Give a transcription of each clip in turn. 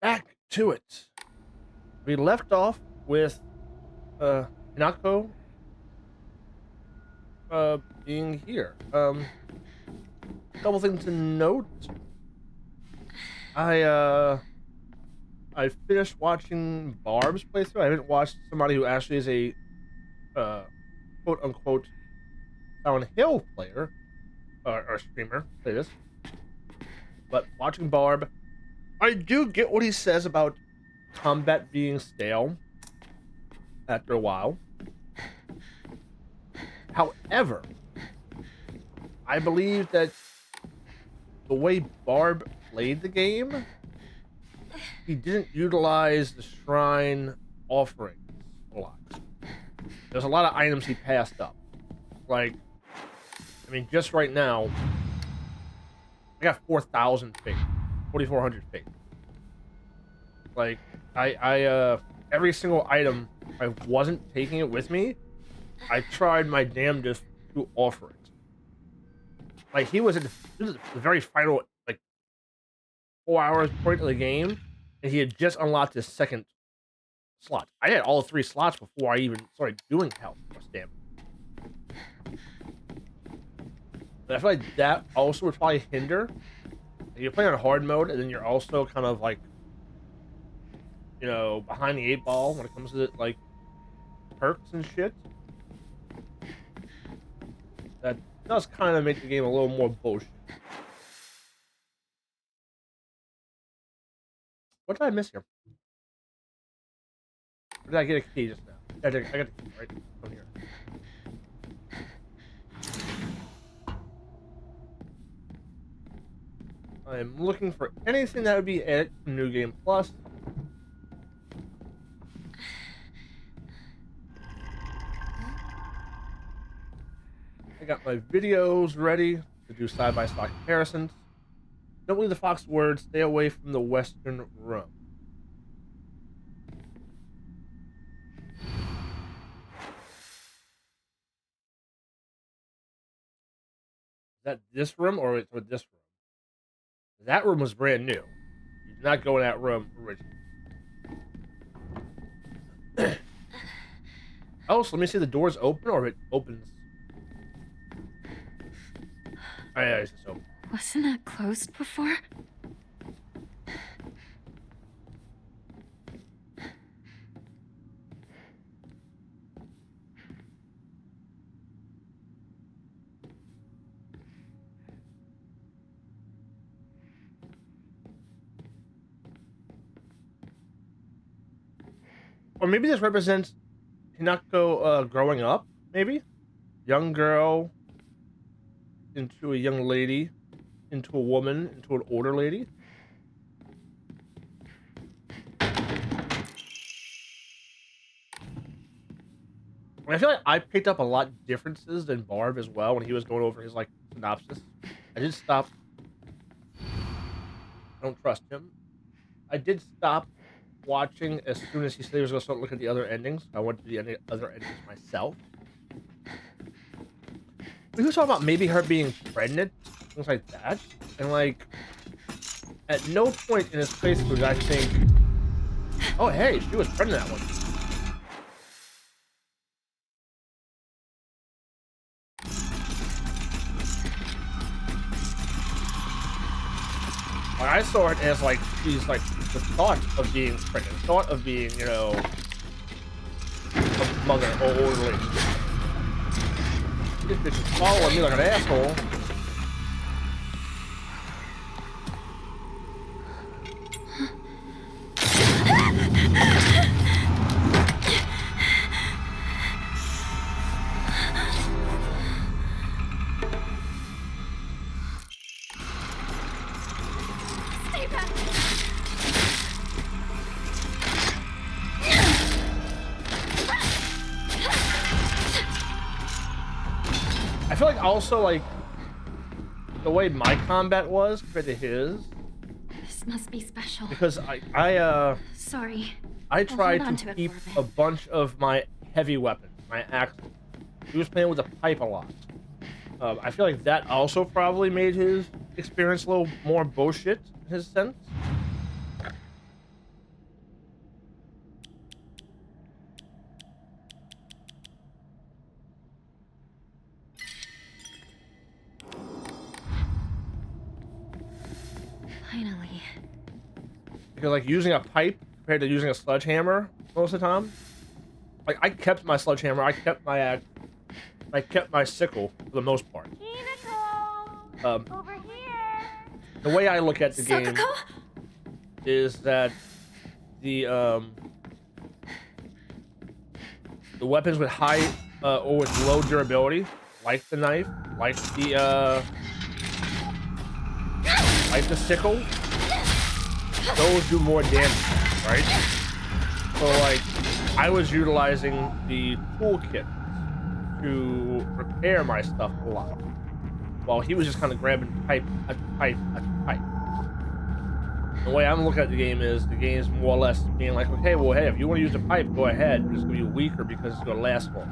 Back to it. We left off with Hinako being here. Couple things to note. I uh I finished watching Barb's playthrough. I haven't watched somebody who actually is a uh quote unquote Silent Hill player or streamer play this. But watching Barb, I do get what he says about combat being stale after a while. However, I believe that the way Barb played the game, he didn't utilize the shrine offerings a lot. There's a lot of items he passed up. Like, I mean, just right now, I got 4,000 faith, 4,400 faith. Like, every single item, I wasn't taking it with me. I tried my damnedest to offer it. Like, he was at the very final, like, 4 hours point of the game, and he had just unlocked his second slot. I had all three slots before I even started doing health or stamina. But I feel like that also would probably hinder. If you're playing on hard mode, and then you're also kind of like, behind the eight ball when it comes to like perks and shit. That does kind of make the game a little more bullshit. What did I miss here? Or did I get a key just now? I got the key right from here. I'm looking for anything that would be added to New Game Plus. I got my videos ready to do side-by-side comparisons. Don't believe the Fox word, stay away from the Western room. Is that this room or it's with this room? That room was brand new. You did not go in that room originally. Oh, so let me see the doors open or it opens. Oh, yeah, it's open. Wasn't that closed before? Or maybe this represents Hinako growing up, maybe? Young girl into a young lady, into a woman, into an older lady. And I feel like I picked up a lot of differences than Barb as well when he was going over his like synopsis. I did stop. I don't trust him. I did stop watching as soon as he said he was going to start looking at the other endings. I went to the other endings myself. We were talking about maybe her being pregnant, things like that, and like at no point in his playthrough did I think, oh hey, she was pregnant that one. Like, I saw it as like she's like the thought of being pregnant, the thought of being, a mother or older lady. This bitch is following me like an asshole. Stay back! I feel like also like the way my combat was compared to his, This must be special. because Sorry. I I'll tried hold on to it keep for a a bit. bunch of my heavy weapons, my axe. He was playing with a pipe a lot. I feel like that also probably made his experience a little more bullshit in his sense. Finally. Because like using a pipe compared to using a sledgehammer most of the time. Like I kept my sledgehammer, I kept my axe, I kept my sickle for the most part. Over here. The way I look at the game Sakako? is that the weapons with high or with low durability, like the knife, like the sickle, those do more damage, right? So like I was utilizing the toolkit to repair my stuff a lot, while he was just kind of grabbing pipe at pipe at pipe. The way I'm looking at the game is more or less being like, okay, well, hey, if you want to use a pipe, go ahead, but it's going to be weaker because it's going to last longer.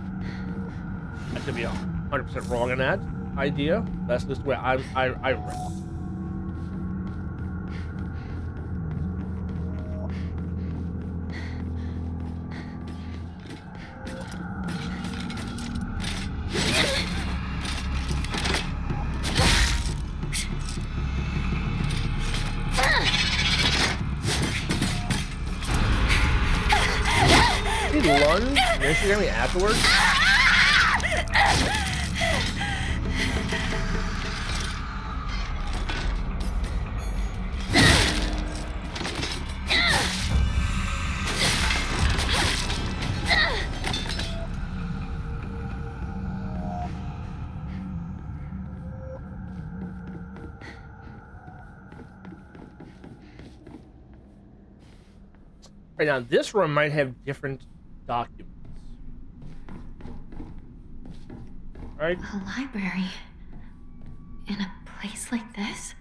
I could be 100% wrong in that idea. That's just the way I read it. Lunge, and then she got me afterwards. Right now, this room might have different documents. Right? A library. In a place like this?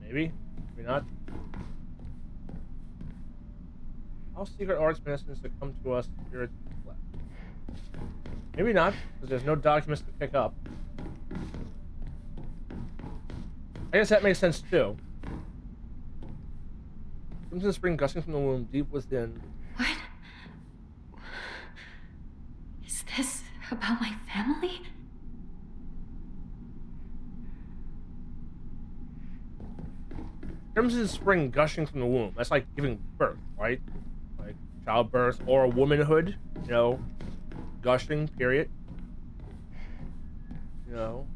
Maybe. Maybe not. How secret arts medicines to come to us here at the lab? Maybe not, because there's no documents to pick up. I guess that makes sense too. Crimson spring gushing from the womb deep within. What? Is this about my family? Crimson spring gushing from the womb. That's like giving birth, right? Like childbirth or womanhood, you know, gushing, period. You know,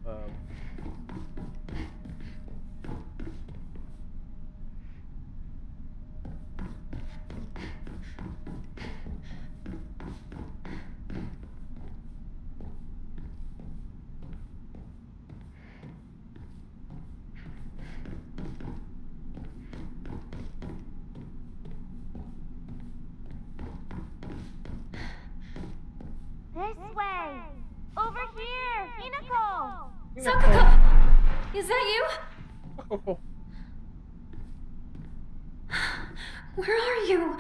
This way. Over here. Hinako. Sakako! Is that you? oh. Where are you?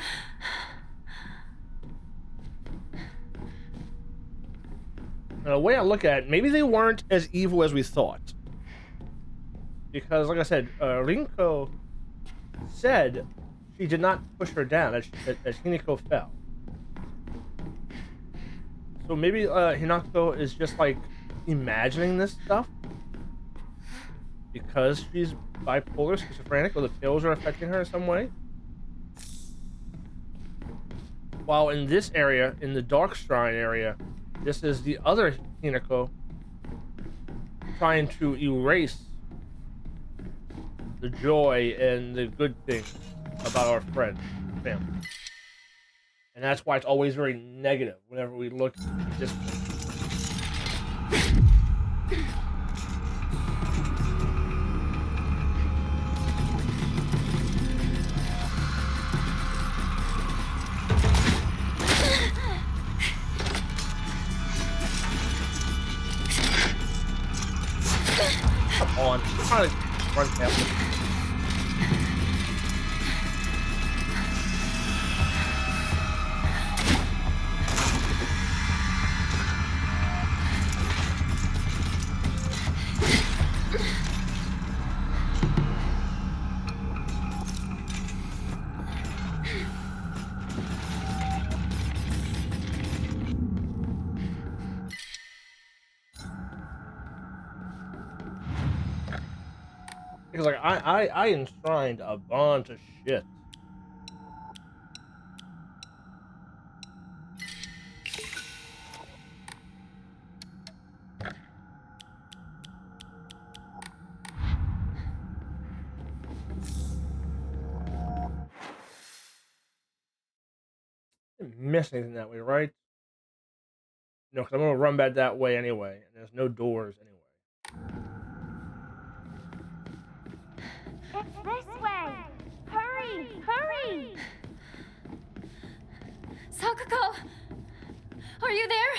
Now, the way I look at it, maybe they weren't as evil as we thought. Because, like I said, Rinko said she did not push her down, that Hinako fell. So maybe Hinako is just like imagining this stuff because she's bipolar, schizophrenic, or the pills are affecting her in some way. While in this area, in the Dark Shrine area, this is the other Hinako trying to erase the joy and the good things about our friend and family. And that's why it's always very negative whenever we look at this place. Come on, I'm trying to run past it. Because like I enshrined a bunch of shit. Didn't miss anything that way, right? No, because I'm gonna run back that way anyway, and there's no doors anyway. It's this way. Hurry, hurry. Sakuko! Are you there?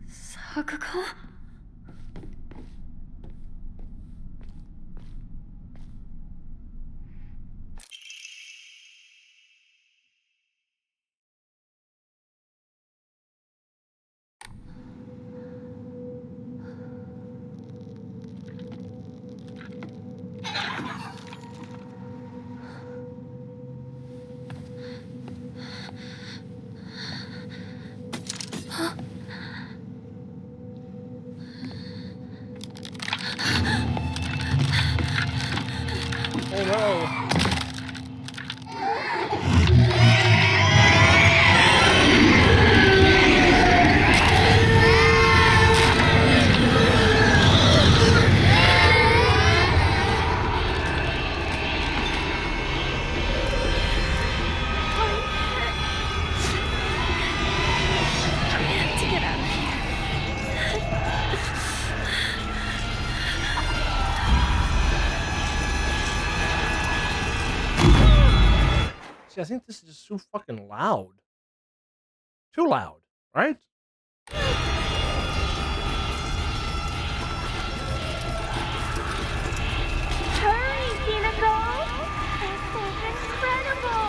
Sakuko? Oh no! To get out of here. See, I think this is just so fucking loud. Too loud, right? Hurry, Hinako. This is incredible.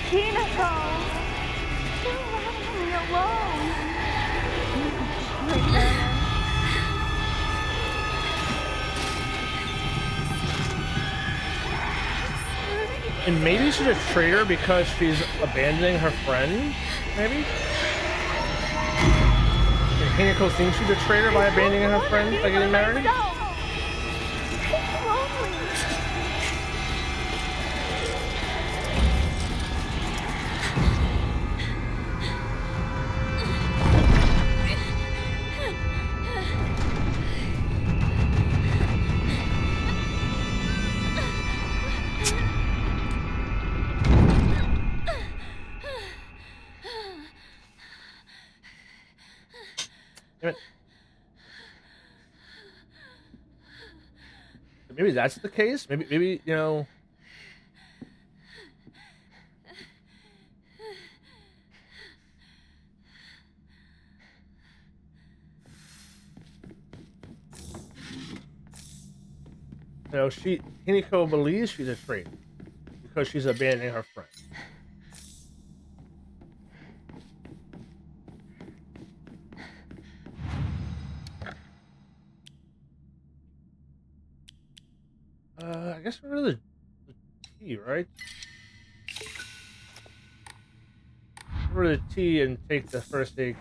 Hinako. You left me alone. And maybe she's a traitor because she's abandoning her friend, maybe? And Hinako thinks she's a traitor by abandoning her friend by getting married? It's lonely. Damn it. Maybe that's the case? Maybe, you know... You know, Hinako believes she's a traitor because she's abandoning her friend. I guess we're the T, right? We're the T and take the first aid.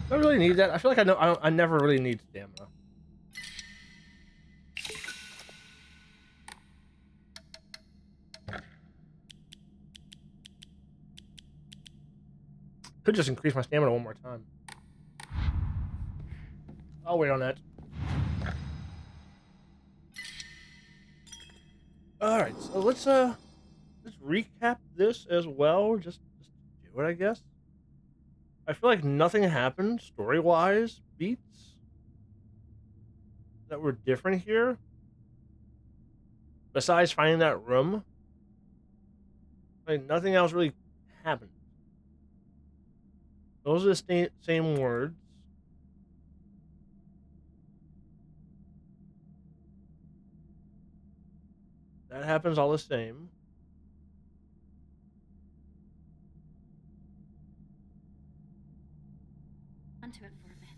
Do I really need that? I feel like I never really need stamina. Could just increase my stamina one more time. I'll wait on that. All right, so let's recap this as well. Just do it, I guess. I feel like nothing happened story-wise, beats that were different here. Besides finding that room, like nothing else really happened. Those are the same words. That happens all the same. Onto it for a bit.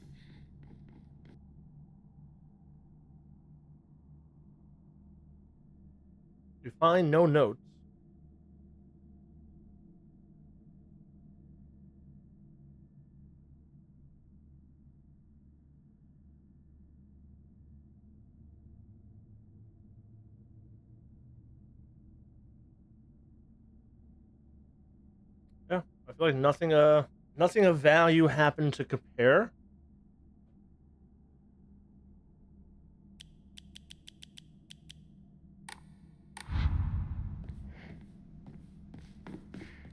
You find no notes. Yeah, I feel like nothing of value happened to compare.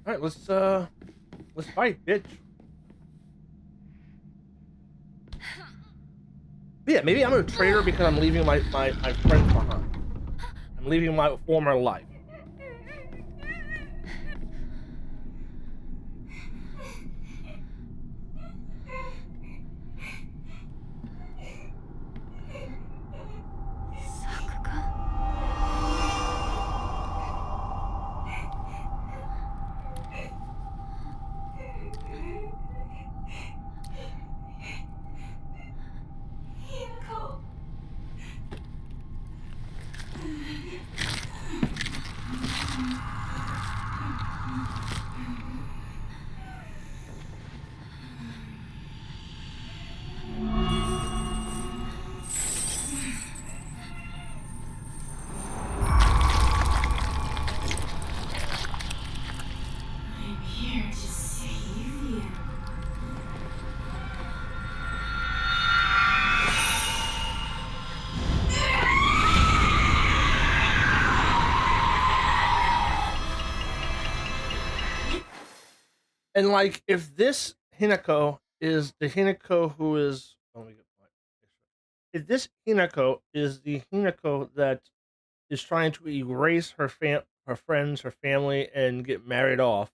All right, let's fight, bitch. But yeah, maybe I'm a traitor because I'm leaving my friends behind. I'm leaving my former life. Sakuga. I'm here to save you. And like, if this Hinako is the Hinako who is, oh, let me get my, if this Hinako is the Hinako that is trying to erase her friends, her family, and get married off,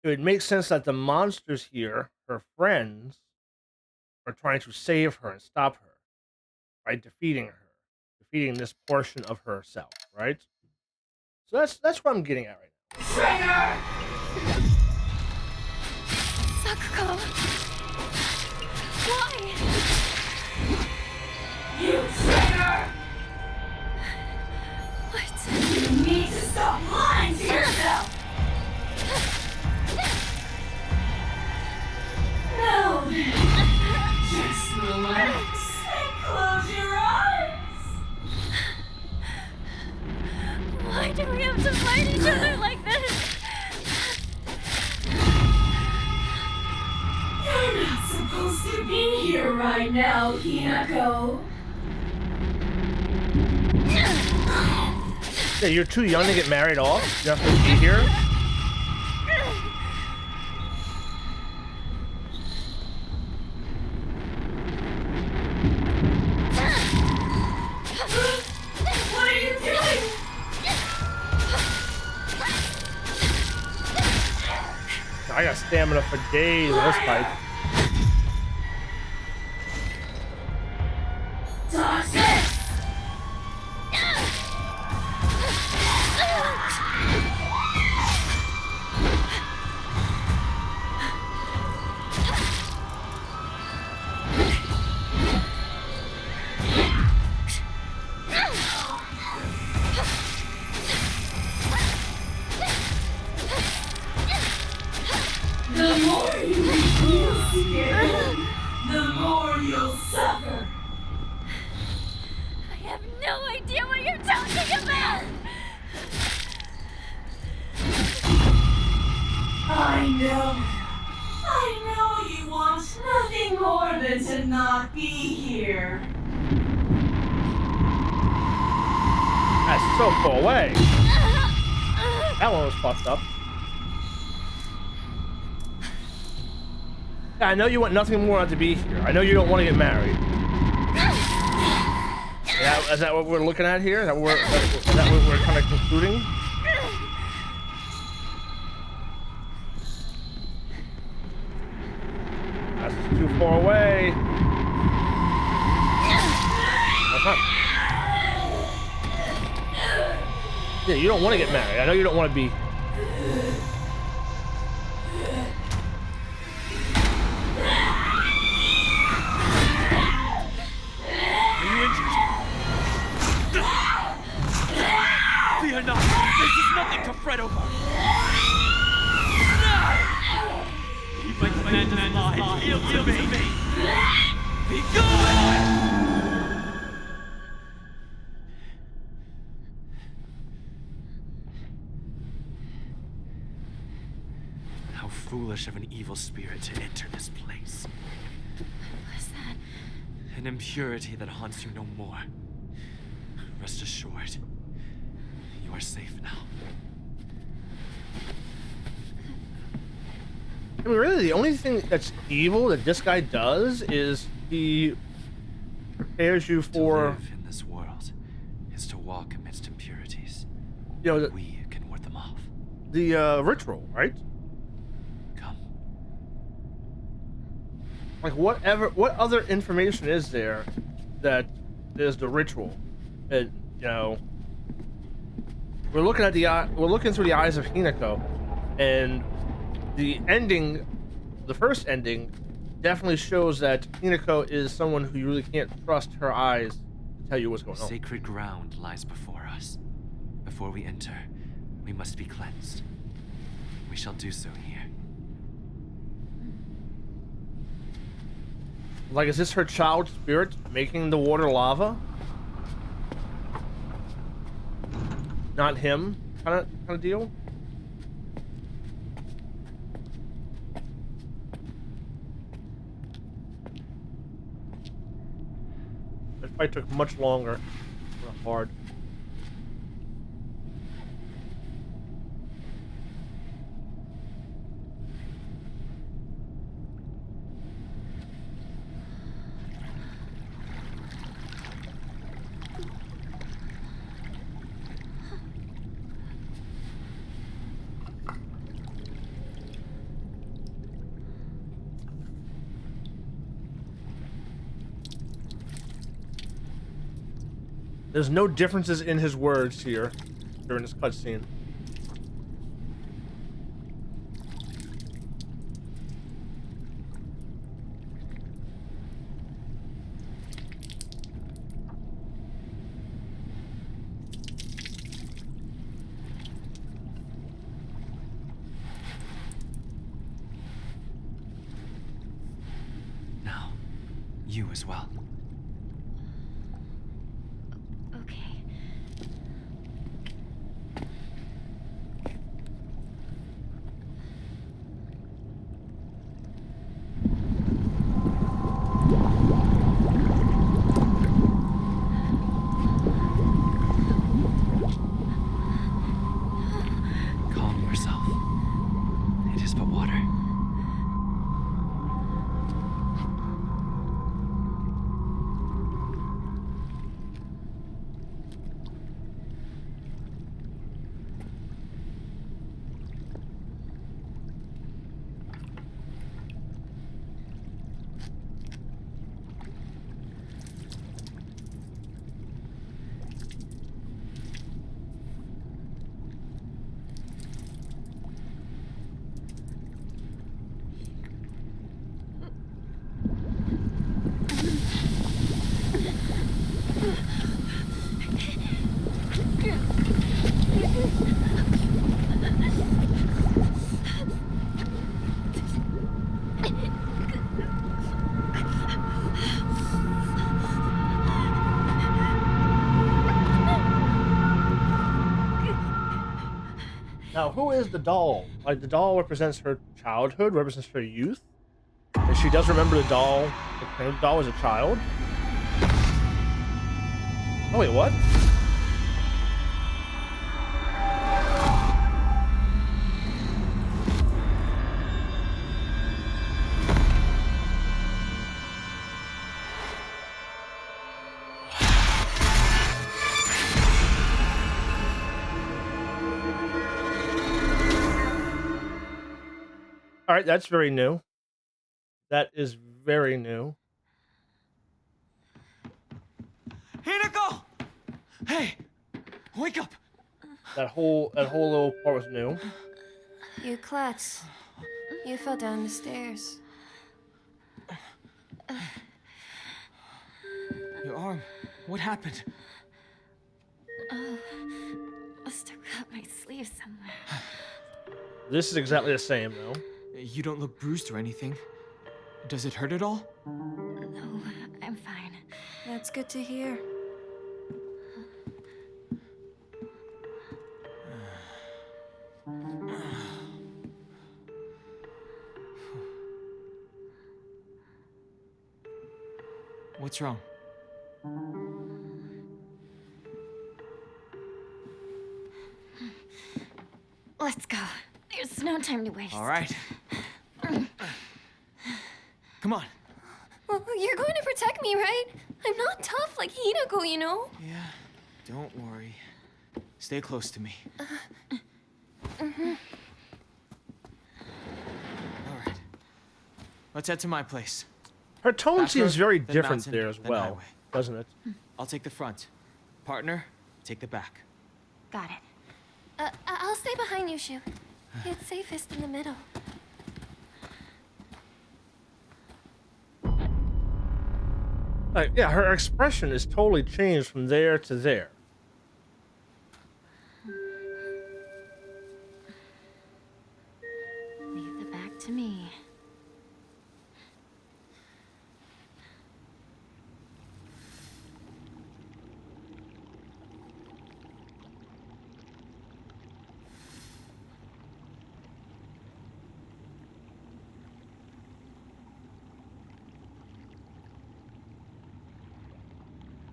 it would make sense that the monsters here, her friends, are trying to save her and stop her by defeating her, defeating this portion of herself, right? So that's what I'm getting at right now. Sakuga. Why? You traitor! What? You need to stop lying to yourself! Now then, just relax and close your eyes. Why do we have to fight each other like this? You're not supposed to be here right now, Hinako. Yeah, you're too young to get married off. You have to be here. What are you doing? I got stamina for days in this fight. Darkness! The more you feel scared, the more you'll suffer. I have no idea what you're talking about! I know you want nothing more than to not be here. That's so far away. That one was fucked up. I know you want nothing more than to be here. I know you don't want to get married. Is that what we're looking at here? Is that what we're kind of concluding? That's too far away. That's not... Yeah, you don't want to get married. I know you don't want to be... Fear not, this is nothing to fret over. Keep my commander's life, yield to me. Be gone! How foolish of an evil spirit to enter this place. What's that? An impurity that haunts you no more. Rest assured, you are safe now. I mean, really, the only thing that's evil that this guy does is he prepares you To for, live in this world is to walk amidst impurities. you know, We can ward them off. the ritual, right? Come. Like, what other information is there that is the ritual? And, you know, we're looking at we're looking through the eyes of Hinako, and the ending, the first ending, definitely shows that Hinako is someone who you really can't trust her eyes to tell you what's going on. Sacred ground lies before us. Before we enter, we must be cleansed. We shall do so here. Like, is this her child spirit making the water lava? Not him, kind of deal. This fight took much longer. Hard. There's no differences in his words here during this cutscene. Now, you as well. Okay. Calm yourself. It is but water. Now, who is the doll? Like, the doll represents her childhood, represents her youth. And she does remember the doll. The doll was a child. Oh, wait, what? All right, that's very new. That is very new. Hinako! Hey! Wake up! That whole little part was new. You klutz. You fell down the stairs. Your arm. What happened? Oh, must have cut my sleeve somewhere. This is exactly the same though. You don't look bruised or anything. Does it hurt at all? No, I'm fine. That's good to hear. What's wrong? Let's go. There's no time to waste. All right. Come on. Well, you're going to protect me, right? I'm not tough like Hinako, you know? Yeah, don't worry. Stay close to me. All right. Let's head to my place. Her tone Back seems road, very then different mountain, there as then well, highway. doesn't it? I'll take the front. Partner, take the back. Got it. I'll stay behind you, Shu. It's safest in the middle. Like, yeah, her expression is totally changed from there to there. Leave the back to me.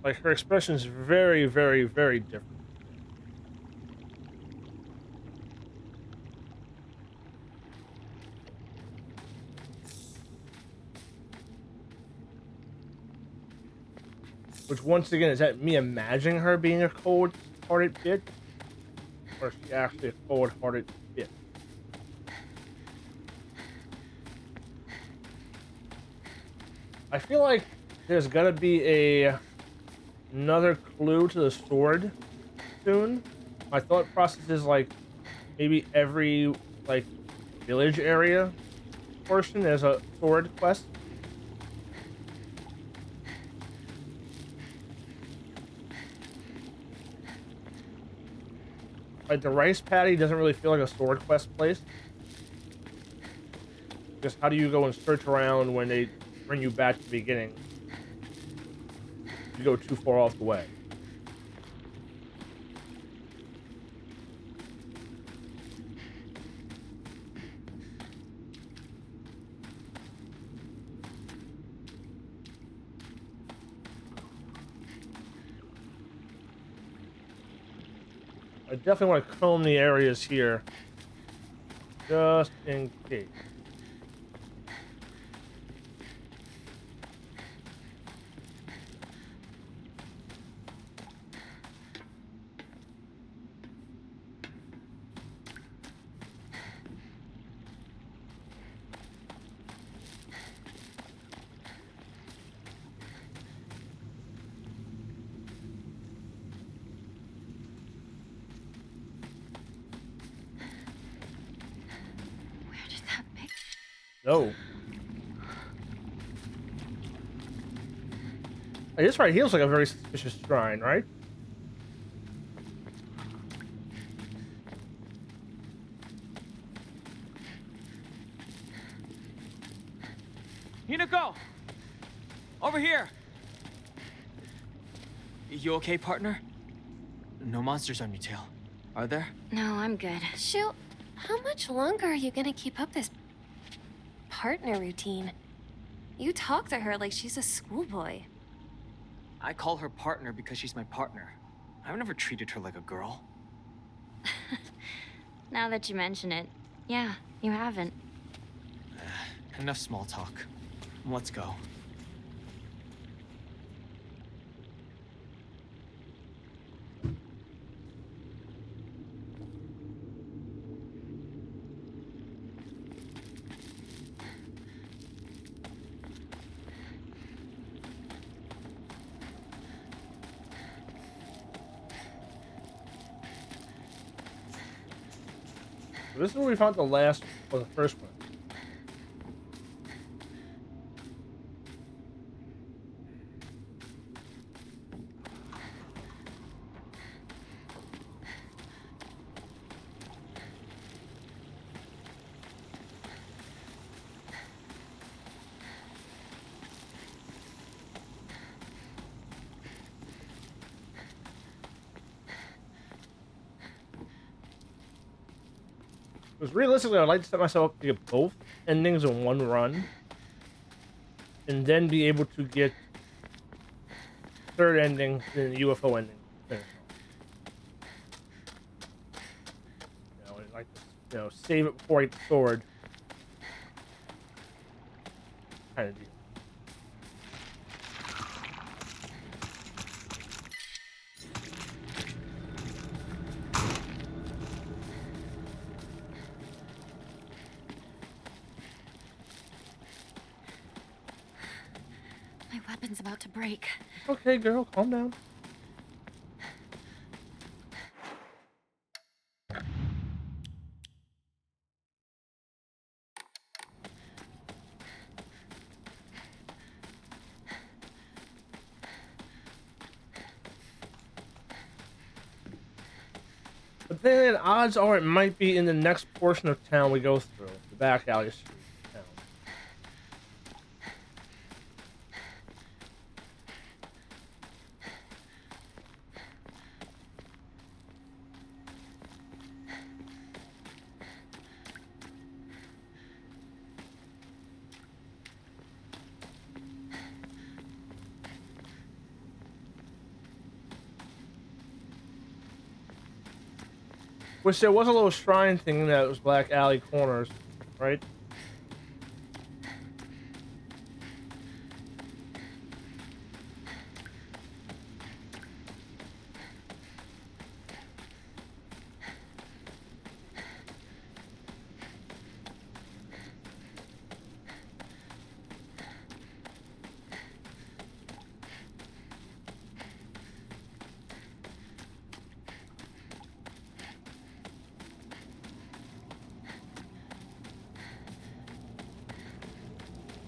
Like, her expression is very, very, very different. Which, once again, is that me imagining her being a cold-hearted bitch? Or is she actually a cold-hearted bitch? I feel like there's gotta be another clue to the sword soon. My thought process is like maybe every like village area portion there's a sword quest. Like the rice paddy doesn't really feel like a sword quest place. Just how do you go and search around when they bring you back to the beginning? You go too far off the way. I definitely want to comb the areas here, just in case. Where did that pick? No. Hey, this right here looks like a very suspicious shrine, right? Hinako! Over here! You okay, partner? No monsters on your tail, are there? No, I'm good. Shu, how much longer are you gonna keep up this partner routine? You talk to her like she's a schoolboy. I call her partner because she's my partner. I've never treated her like a girl. Now that you mention it, yeah, you haven't. Enough small talk. Let's go. So this is where we found the last, or the first one. Because realistically, I'd like to set myself up to get both endings in one run, and then be able to get third ending and the UFO ending. Finish off. You know, I'd like to, save it before I get the sword. Kind of deal. My weapon's about to break. Okay, girl, calm down. But then odds are it might be in the next portion of town we go through, the back alley street of town. Which there was a little shrine thing in those black alley corners, right?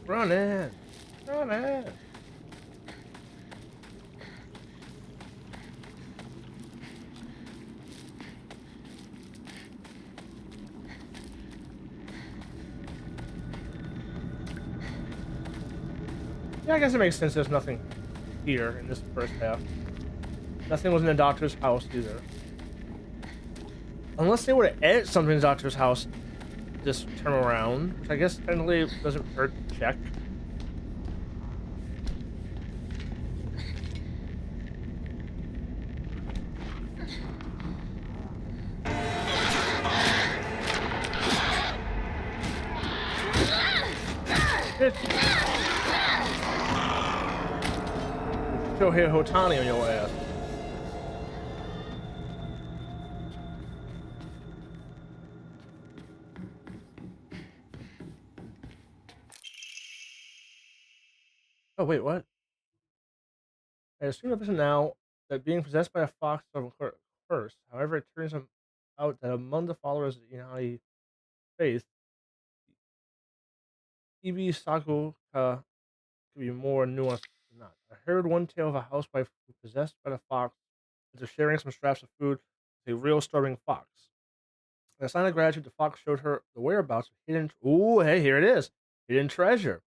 Run in! Run in! Yeah, I guess it makes sense there's nothing here in this first half. Nothing was in the doctor's house either. Unless they were to edit something in the doctor's house this turn around, which I guess technically doesn't hurt to check. Shohei Hotani on your ass. Oh wait, what? I assume up until now that being possessed by a fox is a curse. However, it turns out that among the followers of the Inari faith, Ibi Sakuka could be more nuanced than not. I heard one tale of a housewife who possessed by the fox after sharing some scraps of food with a real starving fox. In a sign of gratitude, the fox showed her the whereabouts of hidden. Ooh, hey, here it is, hidden treasure.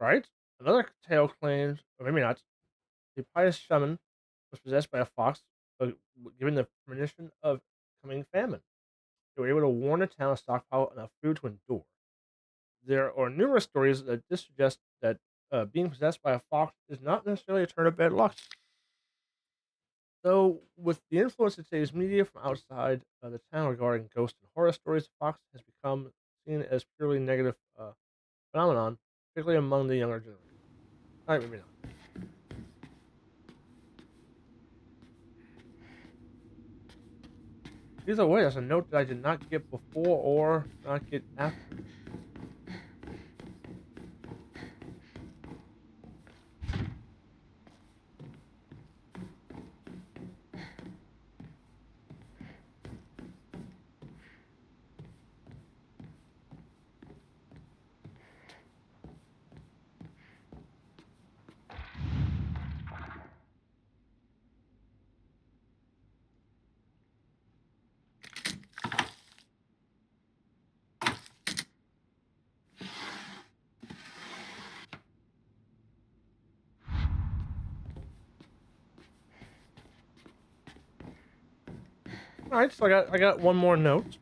Right? Another tale claims, or maybe not, a pious shaman was possessed by a fox, given the premonition of coming famine. They were able to warn the town to stockpile enough food to endure. There are numerous stories that suggest that being possessed by a fox is not necessarily a turn of bad luck. Though, with the influence of today's media from outside the town regarding ghost and horror stories, the fox has become seen as purely negative phenomenon, particularly among the younger generation. All right, maybe not. Either way, that's a note that I did not get before or not get after. All right, so I got one more note.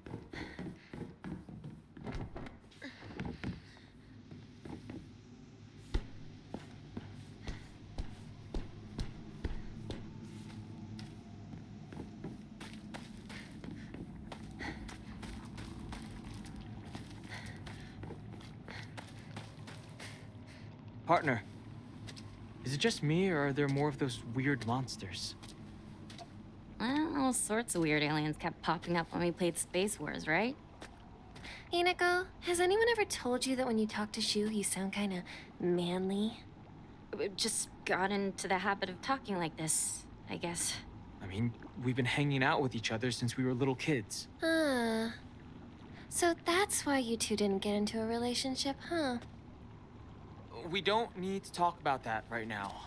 Partner, is it just me, or are there more of those weird monsters? Well, all sorts of weird aliens kept popping up when we played Space Wars, right? Hinako, has anyone ever told you that when you talk to Shu, you sound kind of manly? We just got into the habit of talking like this, I guess. I mean, we've been hanging out with each other since we were little kids. Ah. So that's why you two didn't get into a relationship, huh? We don't need to talk about that right now.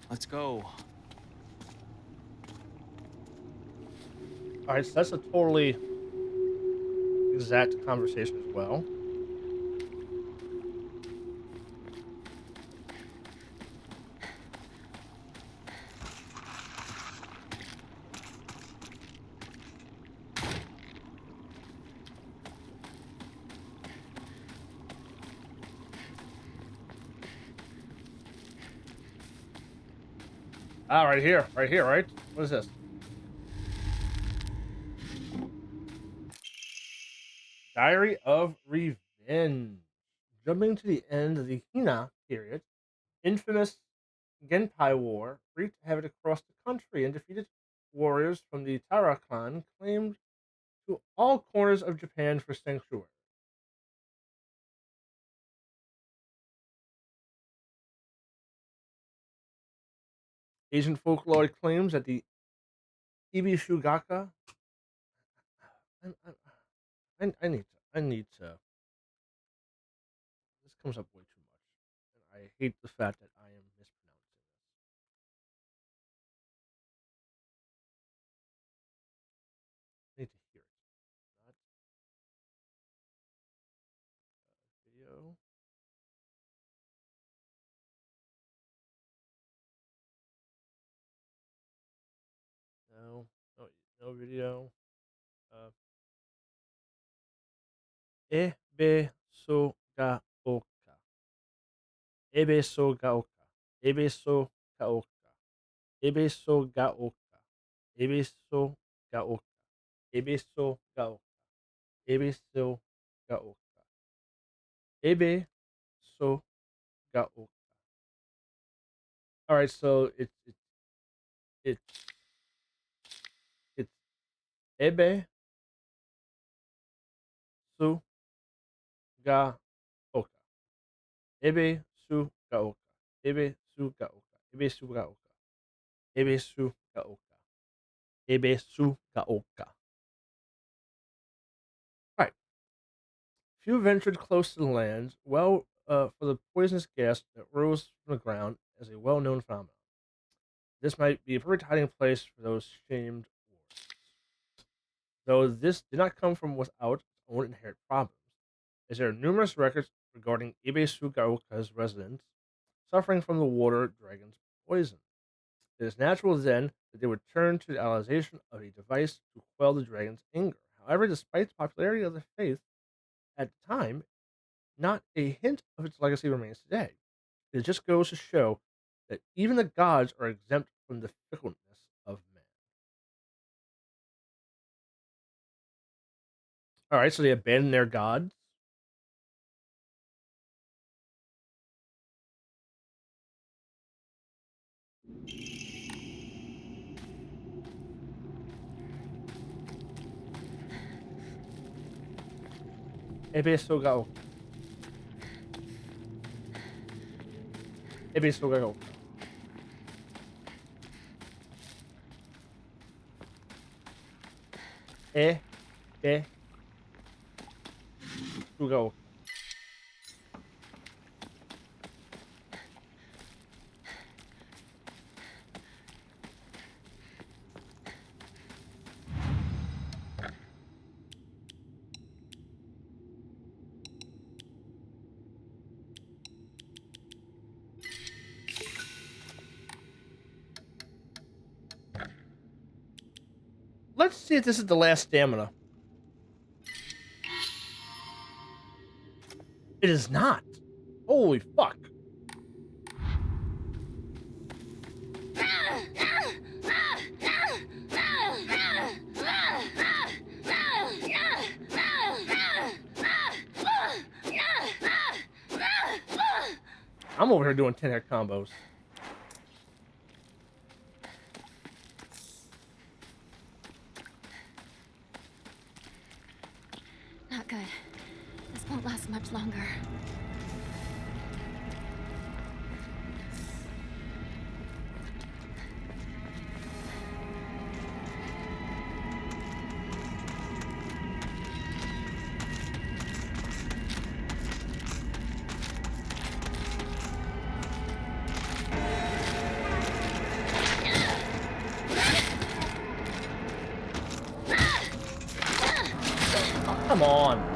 Let's go. All right, so that's a totally exact conversation as well. Ah, right here, right? What is this? Diary of Revenge. Jumping to the end of the Hina period, infamous Genpai War wreaked havoc across the country and defeated warriors from the Tara clan claimed to all corners of Japan for sanctuary. Asian folklore claims that the Ibishugaka. I need to. This comes up way too much, and I hate the fact that I am mispronouncing this. I need to hear it, not video. No, no, no video. Uh, Ebe so ga oka. Ebe so ga oka. Ebe so ga oka. Ebe so ga oka. Ebe so ga oka. Ebe so ga oka. Ebe so ga oka. Ebe so ga oka. All right, so it's it's Ebe su ga oka. Ebe su ga oka. Ebe su ga oka. Ebe su ga oka. Ebe su ga oka. Ebe su ga oka. Right. Few ventured close to the land, well, for the poisonous gas that rose from the ground as a well-known phenomenon. This might be a perfect hiding place for those shamed warriors. Though this did not come from without its own inherent problems, as there are numerous records regarding Ibe Sugaoka's residents suffering from the water dragon's poison. It is natural then that they would turn to the utilization of a device to quell the dragon's anger. However, despite the popularity of the faith at the time, not a hint of its legacy remains today. It just goes to show that even the gods are exempt from the fickleness of man. All right, so they abandon their gods. Ebe Sogao. Ebe Sogao. Ebe Sogao. Let's see if this is the last stamina. It is not. Holy fuck. I'm over here doing 10-hit combos. Not good. This won't last much longer. Come on.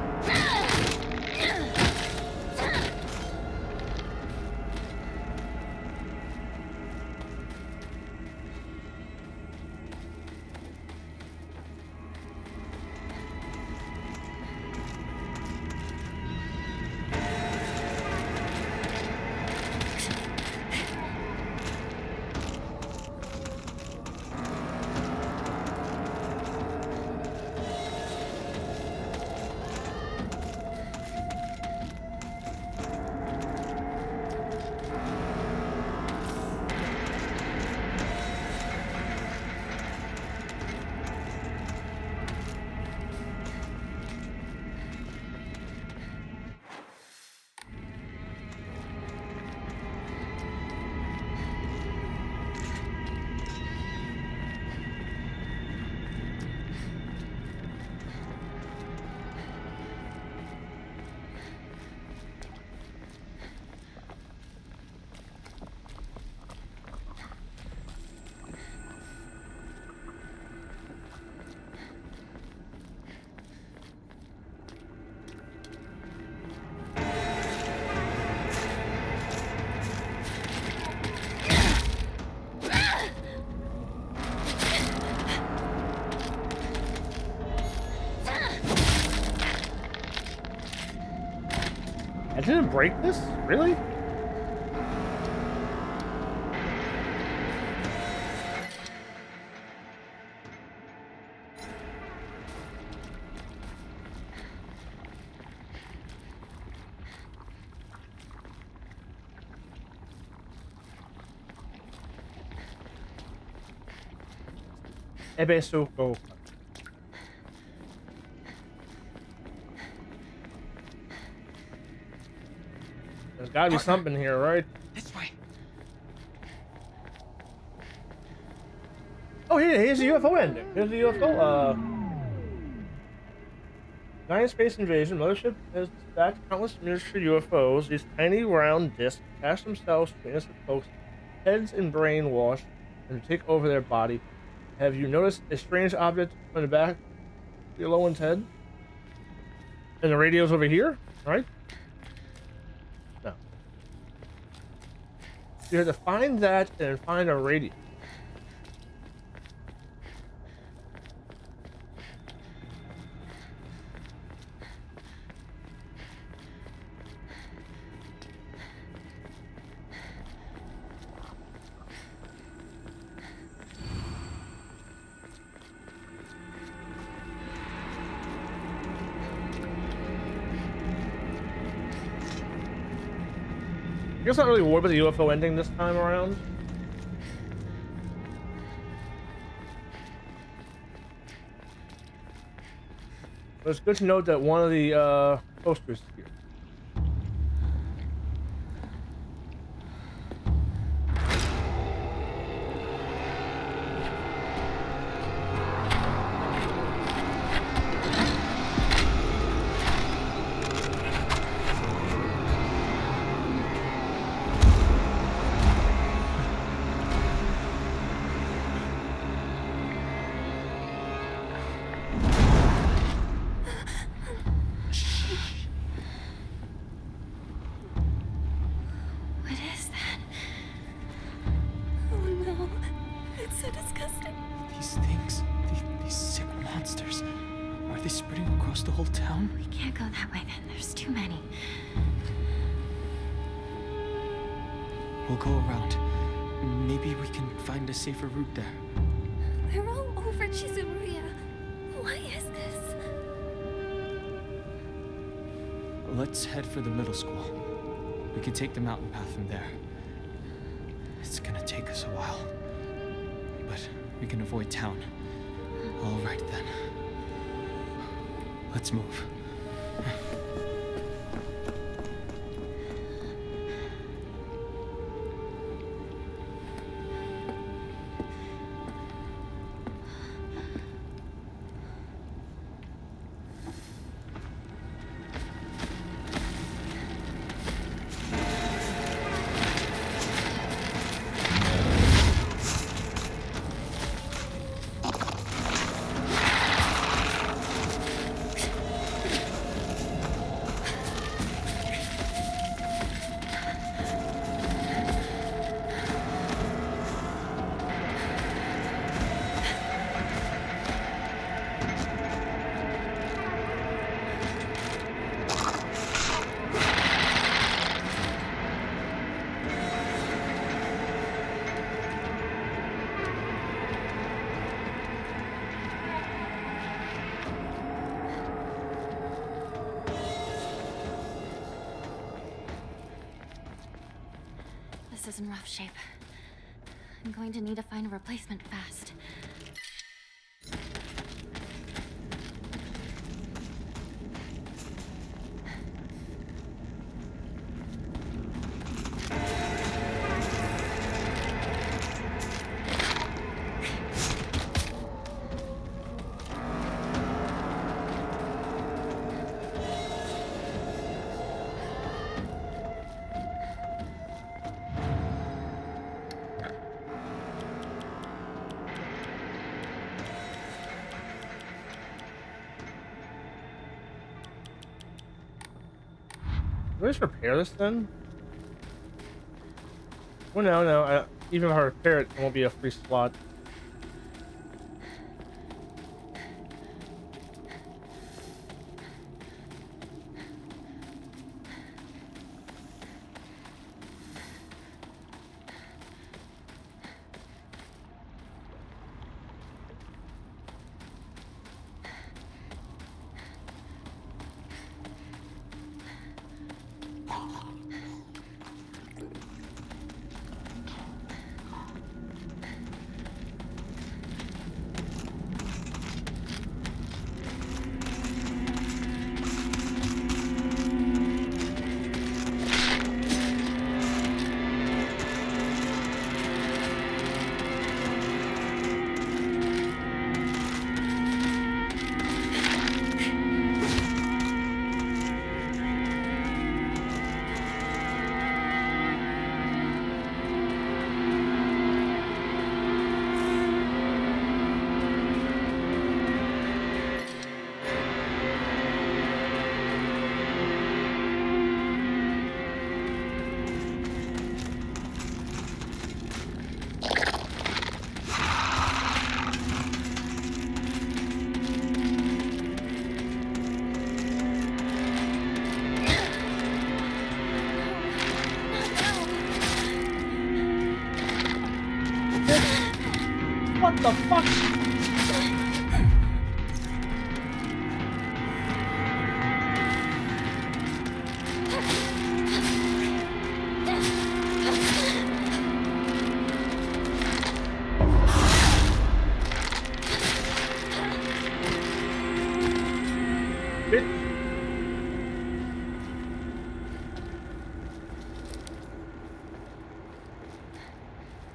I didn't break this? Really? Ebesuko. There's gotta be something here, right? This way. Oh, here's the UFO ending. Here's the UFO. Giant space invasion. Mothership has dispatched countless miniature UFOs. These tiny round discs attach themselves to innocent folks' heads and brainwash and take over their body. Have you noticed a strange object on the back of your Lowen's head? And the radio's over here, right? No. You have to find that and find a radio. I guess not really worried about the UFO ending this time around. But it's good to note that one of the posters is here. We'll go around. Maybe we can find a safer route there. They're all over Chizuruya. Why is this? Let's head for the middle school. We can take the mountain path from there. It's gonna take us a while. But we can avoid town. All right then. Let's move. This is in rough shape. I'm going to need to find a replacement fast. Can we just repair this then? Well, no. Even if I repair it, it won't be a free slot. What the fuck?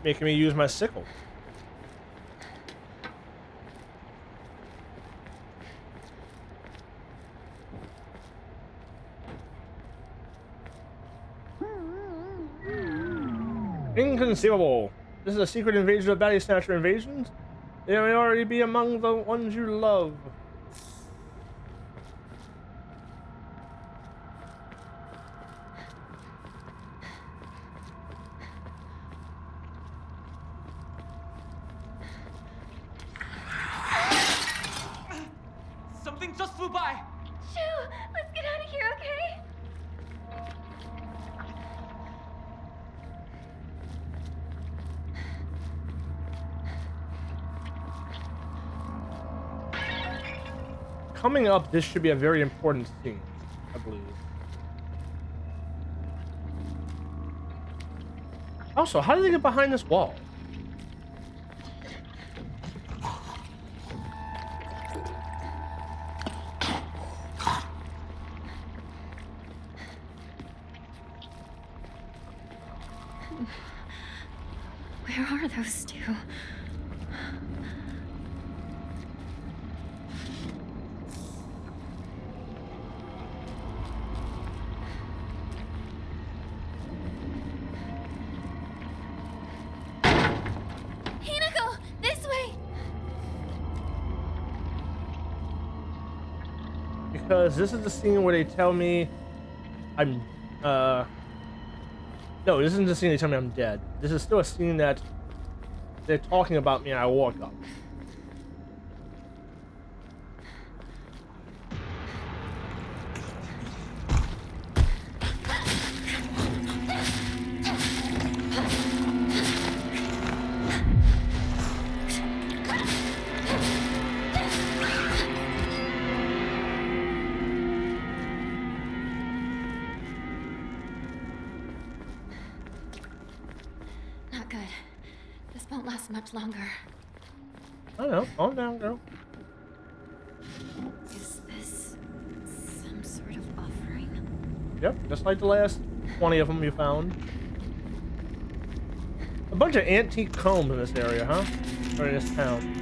Making me use my sickle. Inconceivable. This is a secret invasion of Body Snatcher invasions. They may already be among the ones you love. Something just flew by! Shoo! Let's get out of here, okay? coming up, this should be a very important scene, I believe. Also, how did they get behind this wall? Where are those two? Hinako, this way! Because this is the scene where they tell me I'm, no, this isn't the scene they tell me I'm dead. This is still a scene that they're talking about me and I walk up. Not good. This won't last much longer. I don't know. Calm down, girl. Is this some sort of offering? Yep, just like the last 20 of them you found. A bunch of antique combs in this area, huh? Or in this town.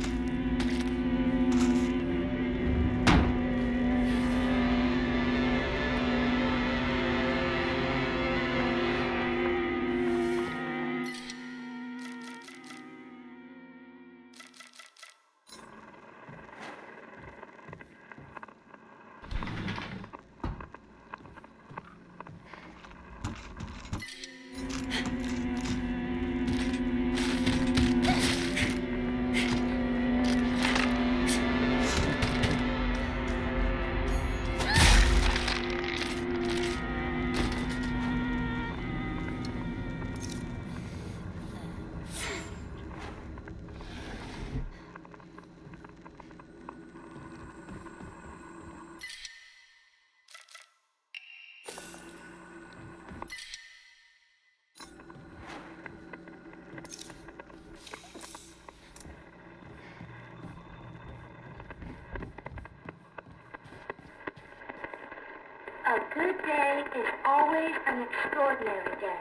A good day is always an extraordinary day.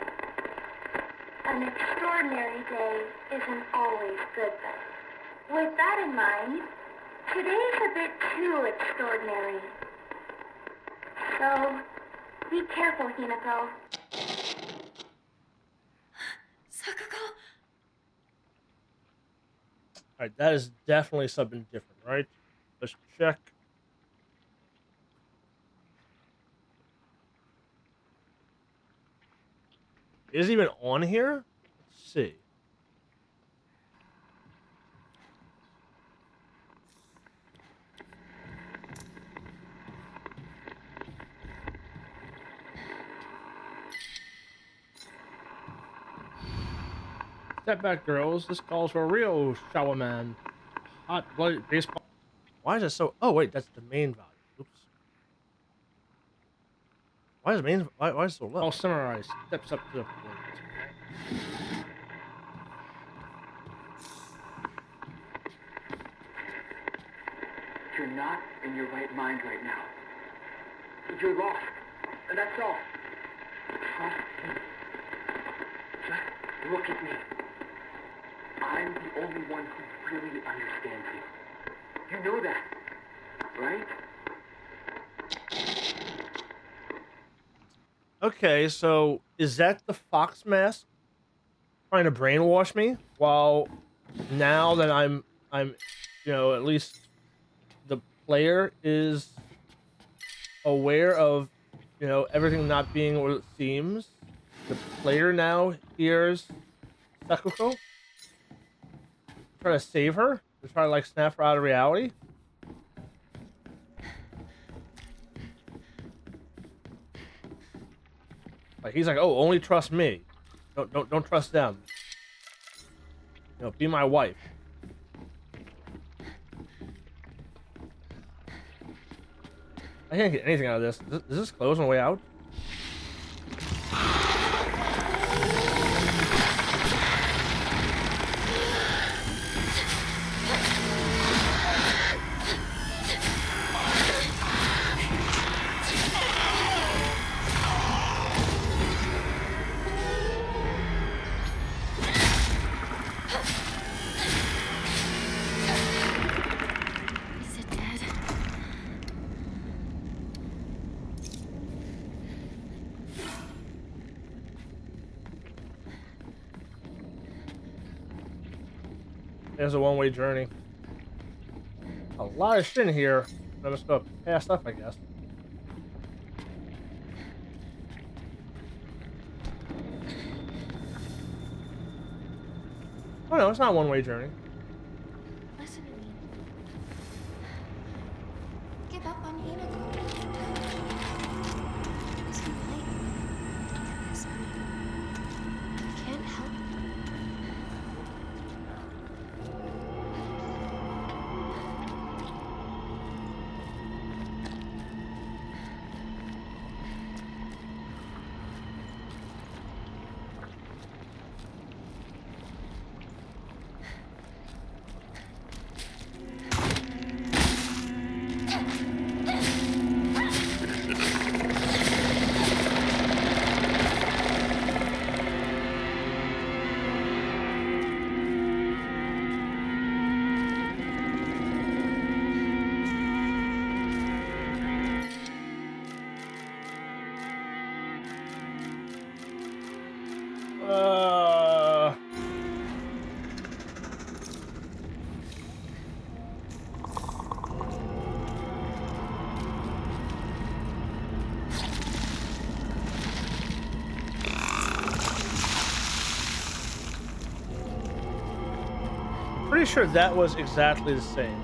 An extraordinary day isn't always good, though. With that in mind, today's a bit too extraordinary. So, be careful, Hinako. Sakuko? Alright, that is definitely something different, right? Let's check. Is it even on here? Let's see. Step back, girls. This calls for a real shower man. Hot-blooded baseball. Why is it so... Oh, wait, that's the main value. Oops. Why is it so low? I'll summarize. Steps up to the point. You're not in your right mind right now. You're lost, and that's all. Trust me. Just look at me. I'm the only one who really understands you. You know that, right? Okay, so is that the Fox mask trying to brainwash me? While now that I'm, you know, at least the player is aware of, you know, everything not being what it seems. The player now hears Sakuko try to save her, to try to like snap her out of reality. Like he's like, oh, only trust me. Don't trust them. You know, be my wife. can't get anything out of this. Is this close on the way out? Is it dead? There's a one-way journey. A lot of shit in here. I'm just gonna pass up, I guess. Oh no, it's not a one-way journey. Listen to me. Give up on Hinako. It's too late. This I can't help it. Pretty sure that was exactly the same.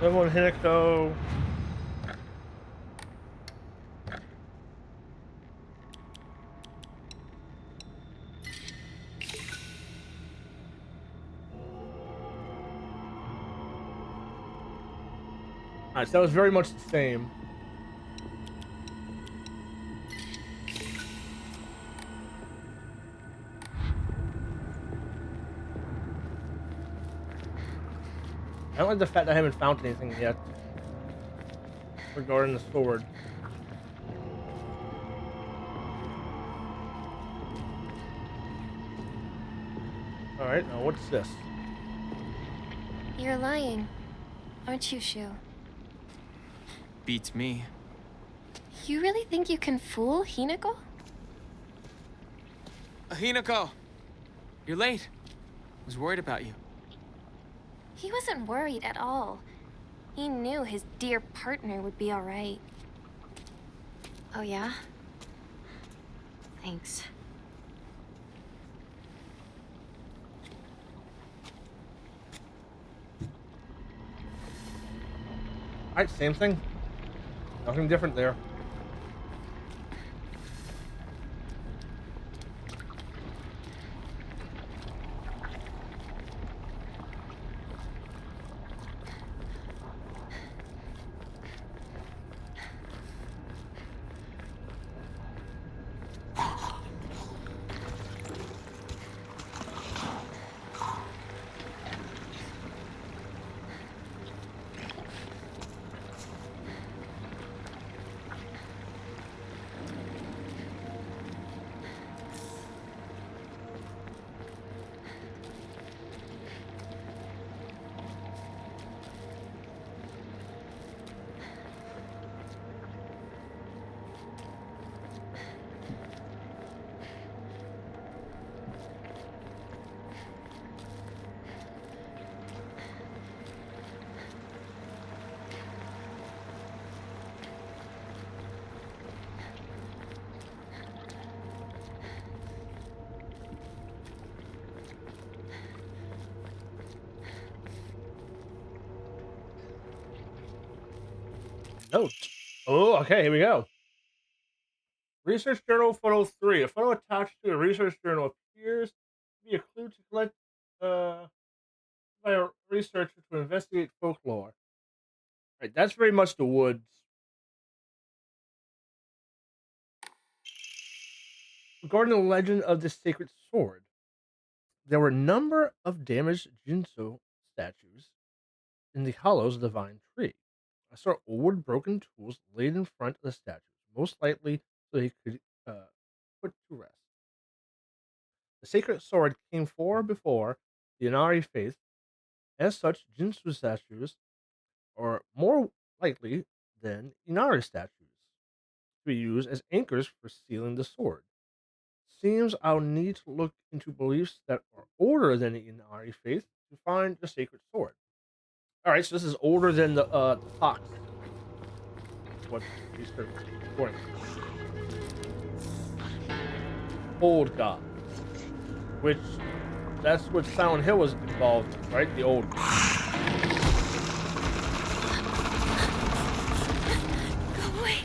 Everyone Hinako. Alright, so that was very much the same. I don't like the fact that I haven't found anything yet regarding the sword. Alright, now what's this? You're lying, aren't you, Shu? Beats me. You really think you can fool Hinako? Hinako! You're late. I was worried about you. He wasn't worried at all. He knew his dear partner would be all right. Oh, yeah? Thanks. Alright, same thing. Nothing different there. Note. Oh, okay, here we go. Research Journal Photo 3. A photo attached to a research journal appears to be a clue to collect by a researcher to investigate folklore. Right, that's very much the woods. Regarding the legend of the sacred sword, there were a number of damaged Jinzo statues in the hollows of the vine tree. I saw old broken tools laid in front of the statues, most likely so they could put to rest. The sacred sword came far before the Inari faith. As such, Jinzu statues are more likely than Inari statues to be used as anchors for sealing the sword. Seems I'll need to look into beliefs that are older than the Inari faith to find the sacred sword. All right, so this is older than the fox. What research according to old god, which that's what Silent Hill was involved in, right? The old. Go away.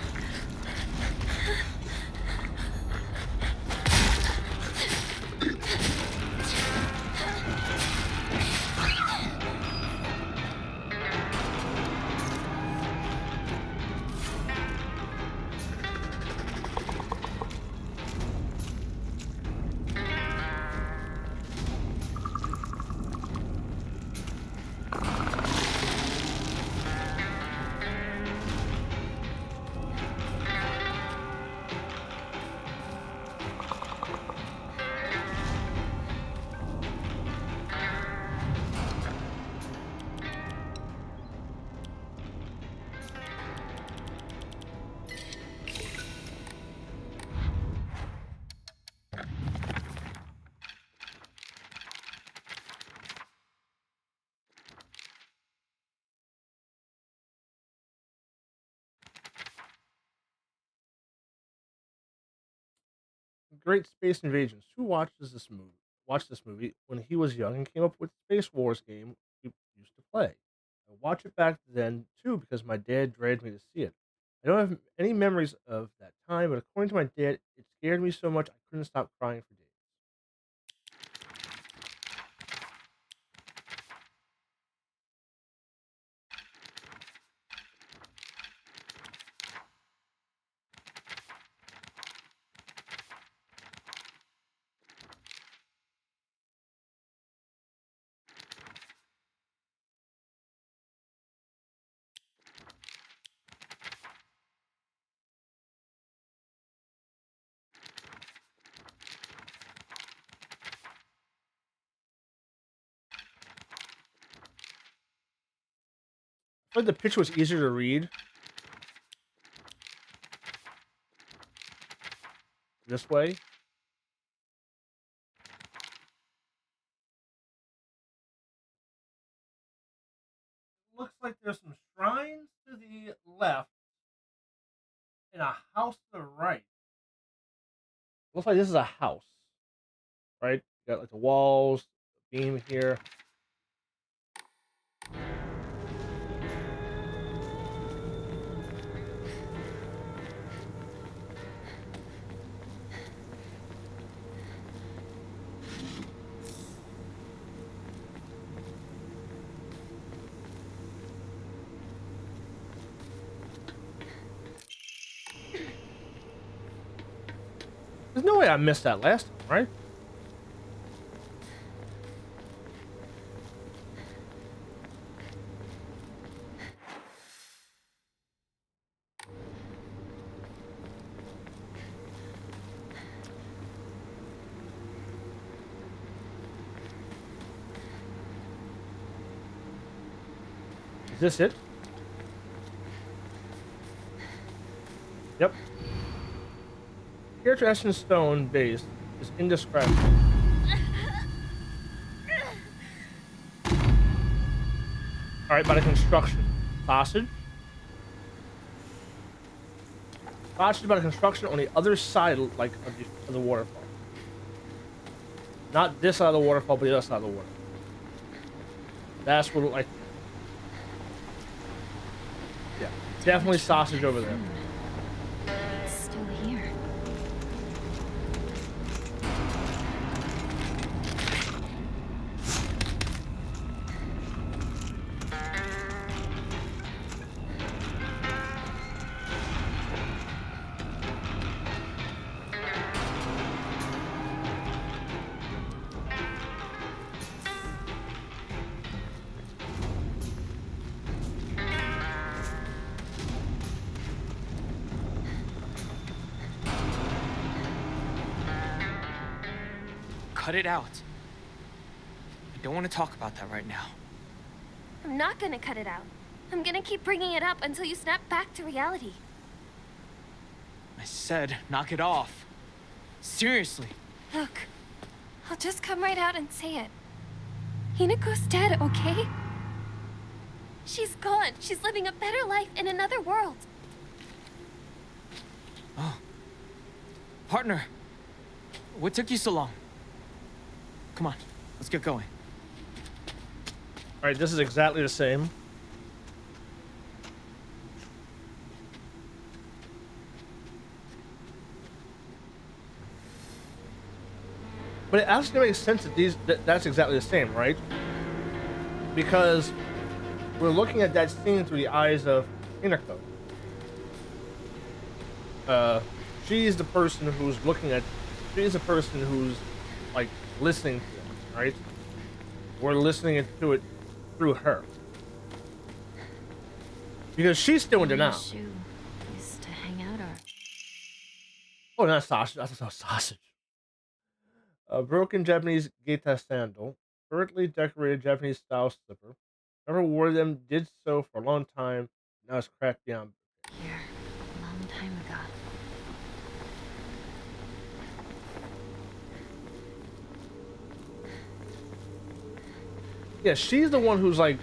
Great Space Invasions. Who watches this movie? Watched this movie when he was young and came up with Space Wars game we used to play. I watched it back then too because my dad dragged me to see it. I don't have any memories of that time, but according to my dad, it scared me so much I couldn't stop crying for days. I thought the picture was easier to read this way. Looks like there's some shrines to the left and a house to the right. Looks like this is a house, right? You got like the walls, the beam here. There's no way I missed that last time, right? Is this it? Yep. Character Essence Stone base is indescribable. Alright, by the construction. Sausage. Sausage by the construction on the other side, like, of the waterfall. Not this side of the waterfall, but the other side of the waterfall. That's what, like... Yeah. Definitely sausage over there. It's still here. Cut it out. I don't want to talk about that right now. I'm not gonna cut it out. I'm gonna keep bringing it up until you snap back to reality. I said, knock it off. Seriously. Look, I'll just come right out and say it. Hinako's dead, okay? She's gone. She's living a better life in another world. Oh. Partner, what took you so long? Come on, let's get going. All right, this is exactly the same. But it actually makes sense that that's exactly the same, right? Because we're looking at that scene through the eyes of Hinako. She's the person who's looking at. She's the person who's like listening to it, right? We're listening to it through her because she's still in denial. Shu used to hang out or... Oh, not sausage. I thought that was sausage. A broken Japanese Geita sandal, currently decorated Japanese style slipper. Whoever wore them did so for a long time. Now it's cracked beyond. Here, a long time ago. Yeah, she's the one who's like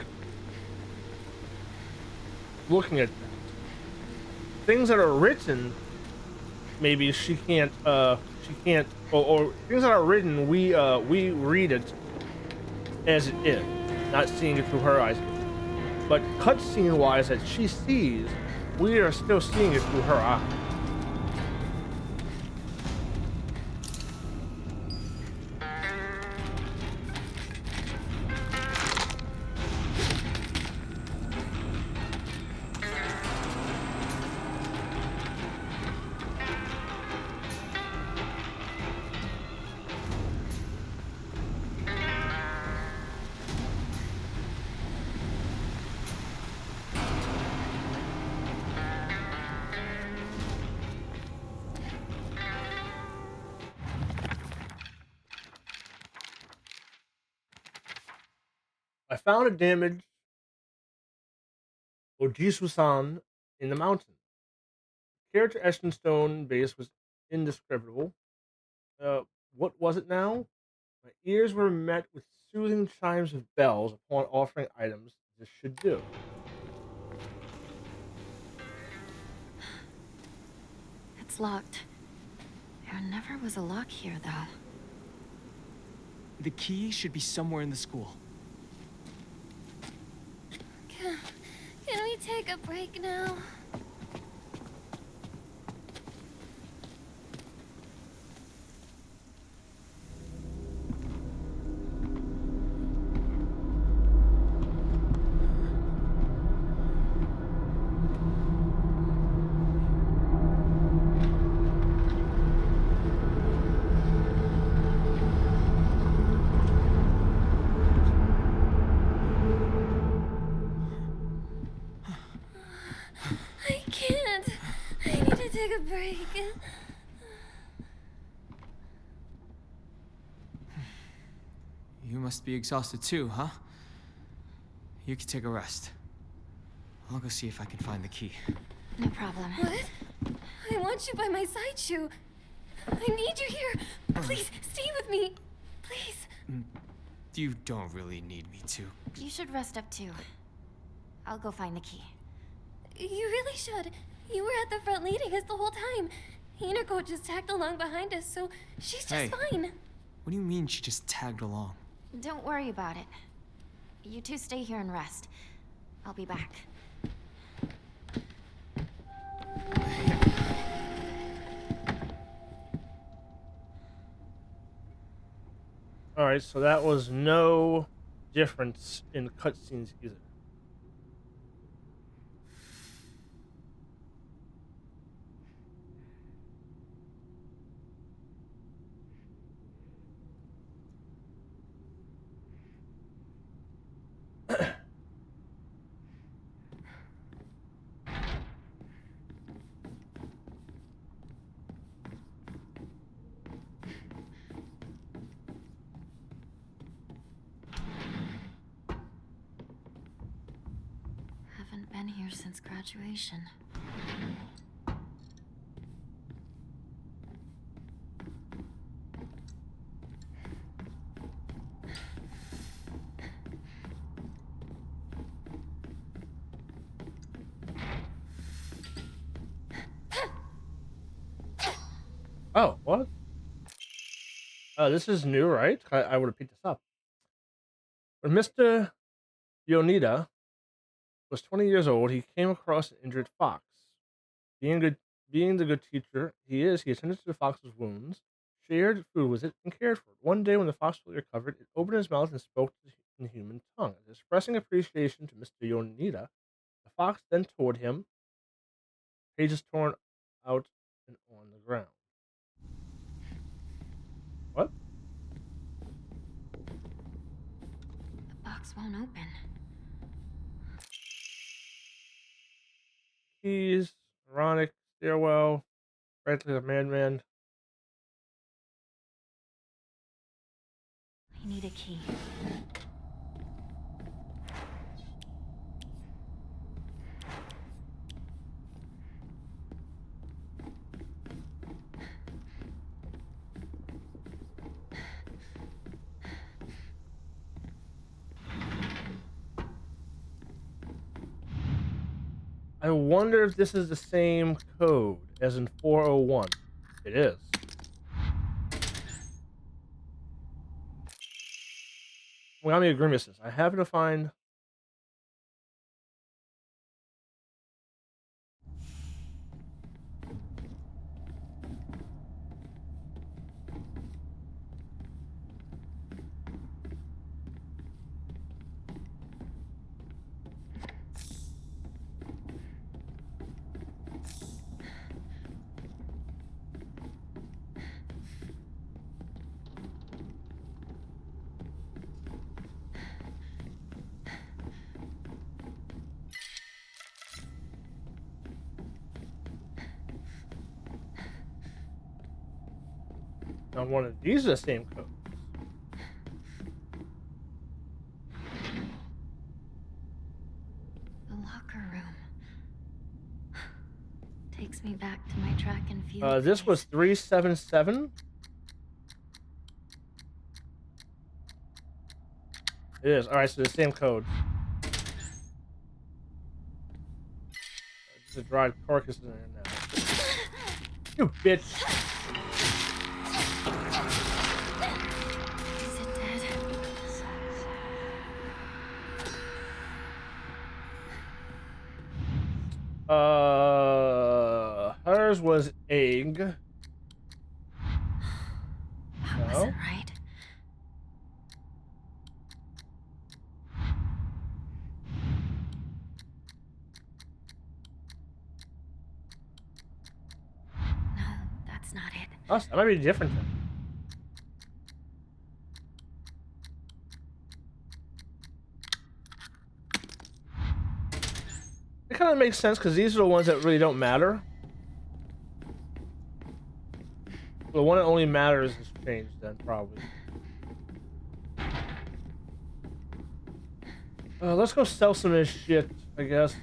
looking at that. Things that are written, maybe she can't, or things that are written, we read it as it is, not seeing it through her eyes. But cutscene wise, that she sees, we are still seeing it through her eyes. I found a damaged Ojisu-san in the mountain. Character Ashton Stone base was indescribable. What was it now? My ears were met with soothing chimes of bells upon offering items this should do. It's locked. There never was a lock here, though. The key should be somewhere in the school. Can we take a break now? I can't. I need to take a break. You must be exhausted too, huh? You can take a rest. I'll go see if I can find the key. No problem. What? I want you by my side, Shu. I need you here. Please, stay with me. Please. You don't really need me to. You should rest up too. I'll go find the key. You really should. You were at the front leading us the whole time. Hinako just tagged along behind us, so she's just Hey. fine. What do you mean she just tagged along? Don't worry about it. You two stay here and rest. I'll be back. All right, so that was no difference in cutscenes either. Haven't been here since graduation. Oh, what? Oh, this is new, right? I would have picked this up. When Mr. Yoneda was 20 years old, he came across an injured fox. Being the good teacher he is, he attended to the fox's wounds, shared food with it, and cared for it. One day, when the fox fully recovered, it opened its mouth and spoke in human tongue. Expressing appreciation to Mr. Yoneda, the fox then told him, pages torn out and on the ground. What? The box won't open. Keys, ironic, stairwell, practically a madman. I need a key. I wonder if this is the same code as in 401. It is. Well, how many grimaces? I happen to find. Now, one of these are the same code. The locker room. Takes me back to my track and field. This was 377. It is. All right, so the same code. Just a dried carcass in there now. You bitch. Is it dead? Hers was egg. That No. wasn't right. No, that's not it. Oh, that might be different then. It kind of makes sense because these are the ones that really don't matter. The one that only matters is changed then, probably. Let's go sell some of this shit, I guess.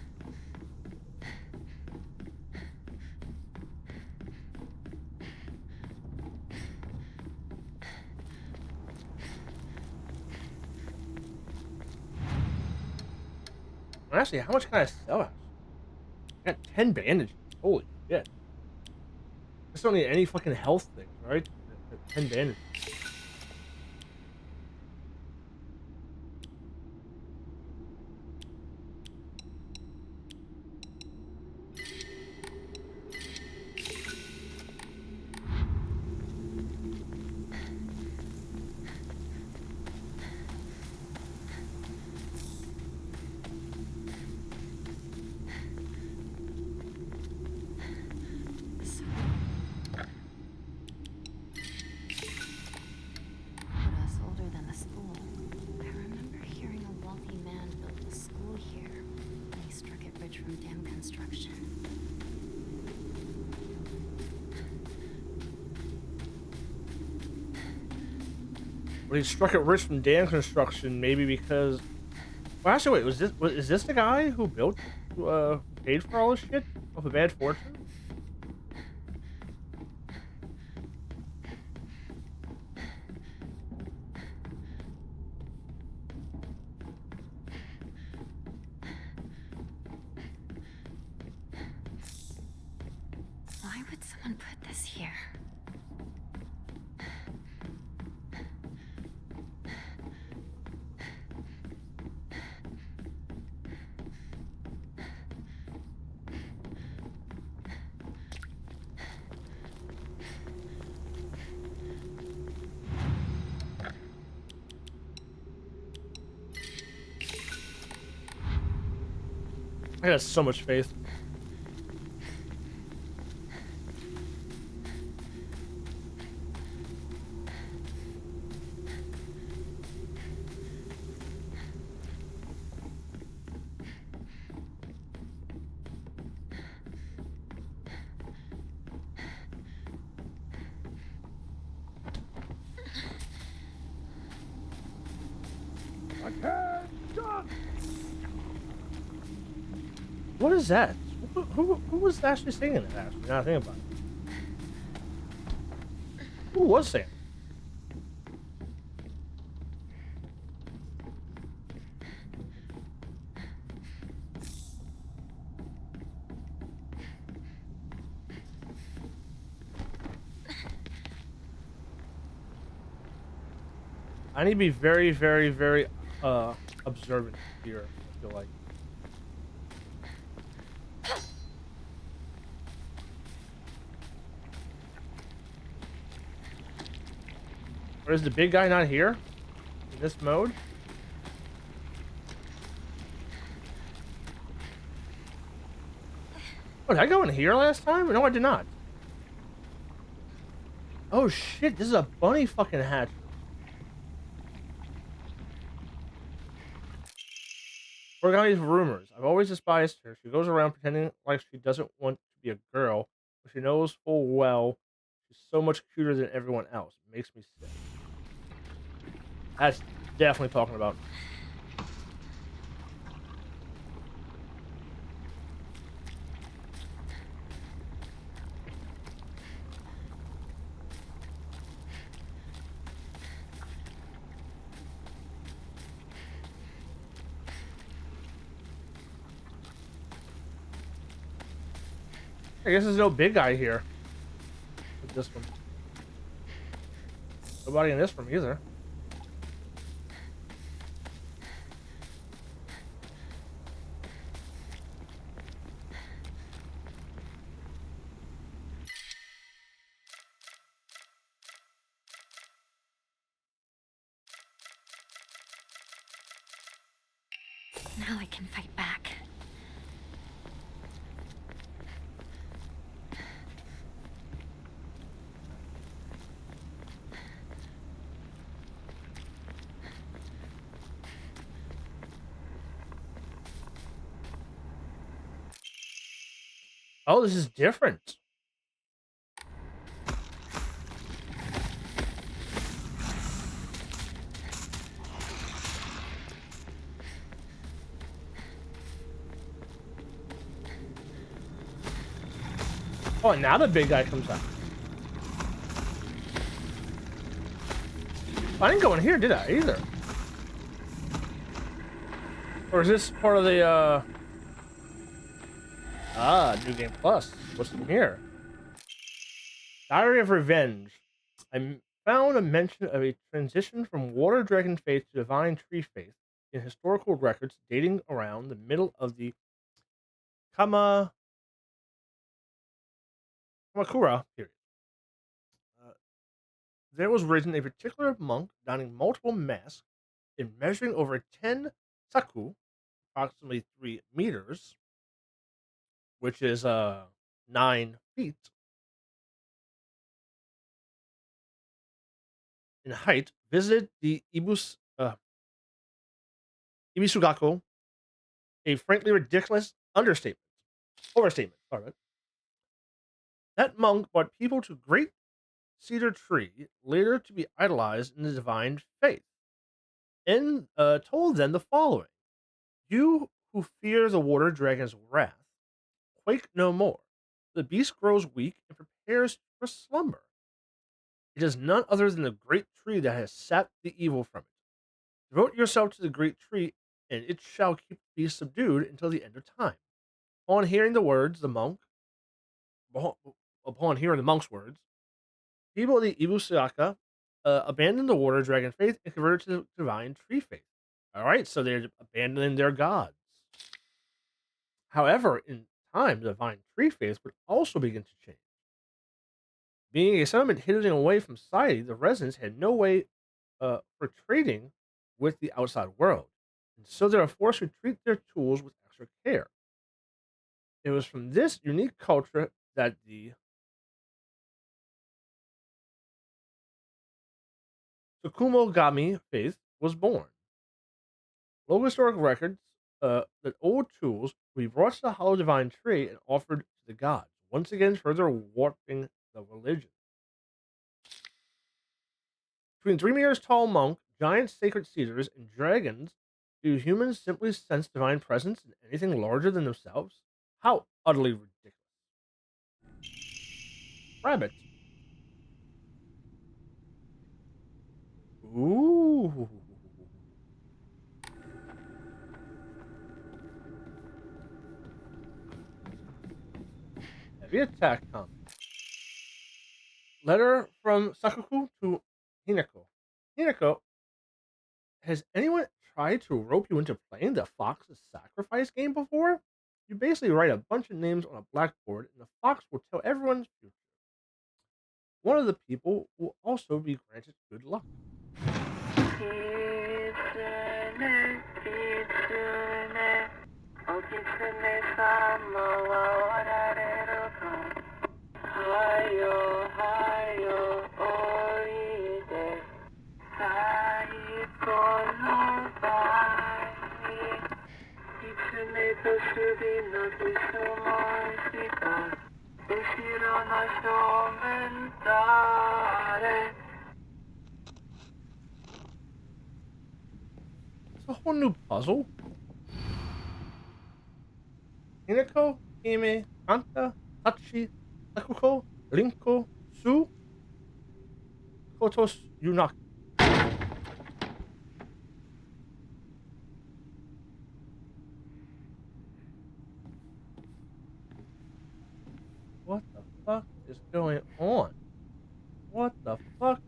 Actually, how much can I sell it? I got 10 bandages. Holy shit. I don't need any fucking health things, right? 10 bandages. But he struck it rich from dam construction, maybe because. Well, actually, wait. Is this the guy who built, who paid for all this shit off a bad fortune? Why would someone put this here? I got so much faith. What is that? Who was actually singing it? Actually, now I think about it. Who was singing? I need to be very, very, very observant here. I feel like. Or is the big guy not here in this mode? Oh, did I go in here last time? No, I did not. Oh shit, this is a bunny fucking hatch. Origami's rumors. I've always despised her. She goes around pretending like she doesn't want to be a girl, but she knows full well she's so much cuter than everyone else. It makes me sick. That's definitely talking about. I guess there's no big guy here. With this one. Nobody in this room either. Now I can fight back. Oh, this is different. Oh, now the big guy comes out. I didn't go in here, did I, either? Or is this part of the, New Game Plus. What's in here? Diary of Revenge. Found a mention of a transition from Water Dragon faith to Divine Tree faith in historical records dating around the middle of the Kamakura period. There was written a particular monk donning multiple masks and measuring over 10 saku, approximately 3 meters, which is 9 feet in height, visited the Ibisugaku, a frankly ridiculous overstatement. Sorry. That monk brought people to great cedar tree, later to be idolized in the divine faith, and told them the following: "You who fear the water dragon's wrath, quake no more. The beast grows weak and prepares for slumber. It is none other than the great tree that has sapped the evil from it. Devote yourself to the great tree, and it shall keep the beast subdued until the end of time." Upon hearing the words, the monk, upon hearing the monk's words, people of the Ibusaka abandoned the water dragon faith and converted to the divine tree faith. All right, so they're abandoning their gods. However, in time, the divine tree faith would also begin to change. Being a settlement hidden away from society, the residents had no way for trading with the outside world, and so they were forced to treat their tools with extra care. It was from this unique culture that the Tsukumogami faith was born. Local historic records that old tools would be brought to the hollow divine tree and offered to the gods, once again further warping the religion. Between 3 meters tall monk, giant sacred cedars, and dragons, do humans simply sense divine presence in anything larger than themselves? How utterly ridiculous. Rabbit. Ooh. Heavy attack coming. Letter from Sakuku to Hinako. Hinako, has anyone tried to rope you into playing the Fox's Sacrifice game before? You basically write a bunch of names on a blackboard, and the fox will tell everyone's future. One of the people will also be granted good luck. It's a whole new puzzle. Hinako, Hime, Kanta, Tachi, Sakuko, Rinko, Su, Kotos, Yunaki. What the fuck is going on? What the fuck?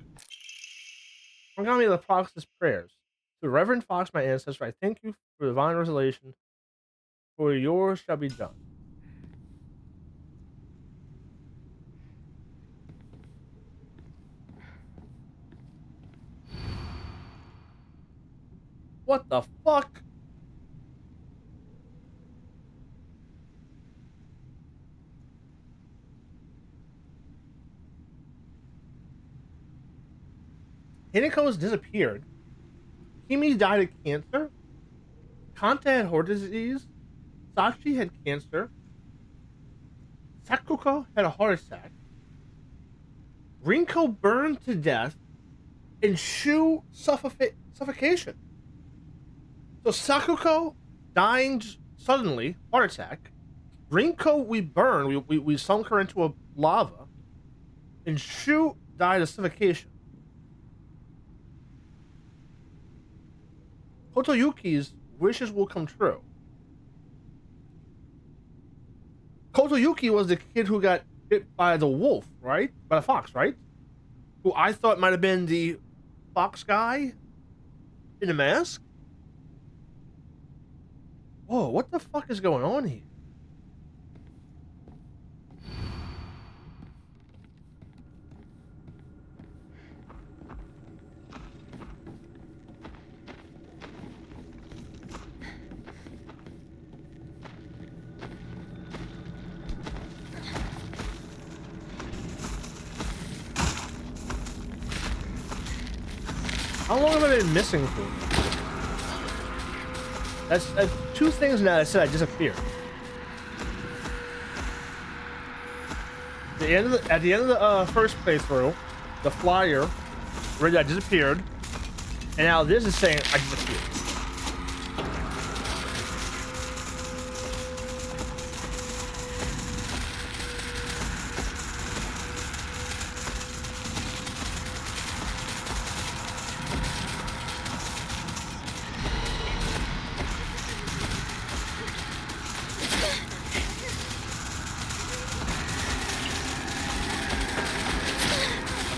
Origami of the Fox's prayers. To Reverend Fox, my ancestor, I thank you for divine revelation, for yours shall be done. What the fuck? Hinako has disappeared. Kimi died of cancer. Kanta had heart disease. Sachi had cancer. Sakuko had a heart attack. Rinko burned to death. And Shu suffocation. So Sakuko dying suddenly, heart attack. Rinko we burned, we sunk her into a lava. And Shu died of suffocation. Kotoyuki's wishes will come true. Kotoyuki was the kid who got bit by the wolf, right? By the fox, right? Who I thought might have been the fox guy in the mask. Whoa, what the fuck is going on here? How long have I been missing for? That's 2 things now that said I disappeared. At the end of the first playthrough, the flyer where that disappeared, and now this is saying I disappeared.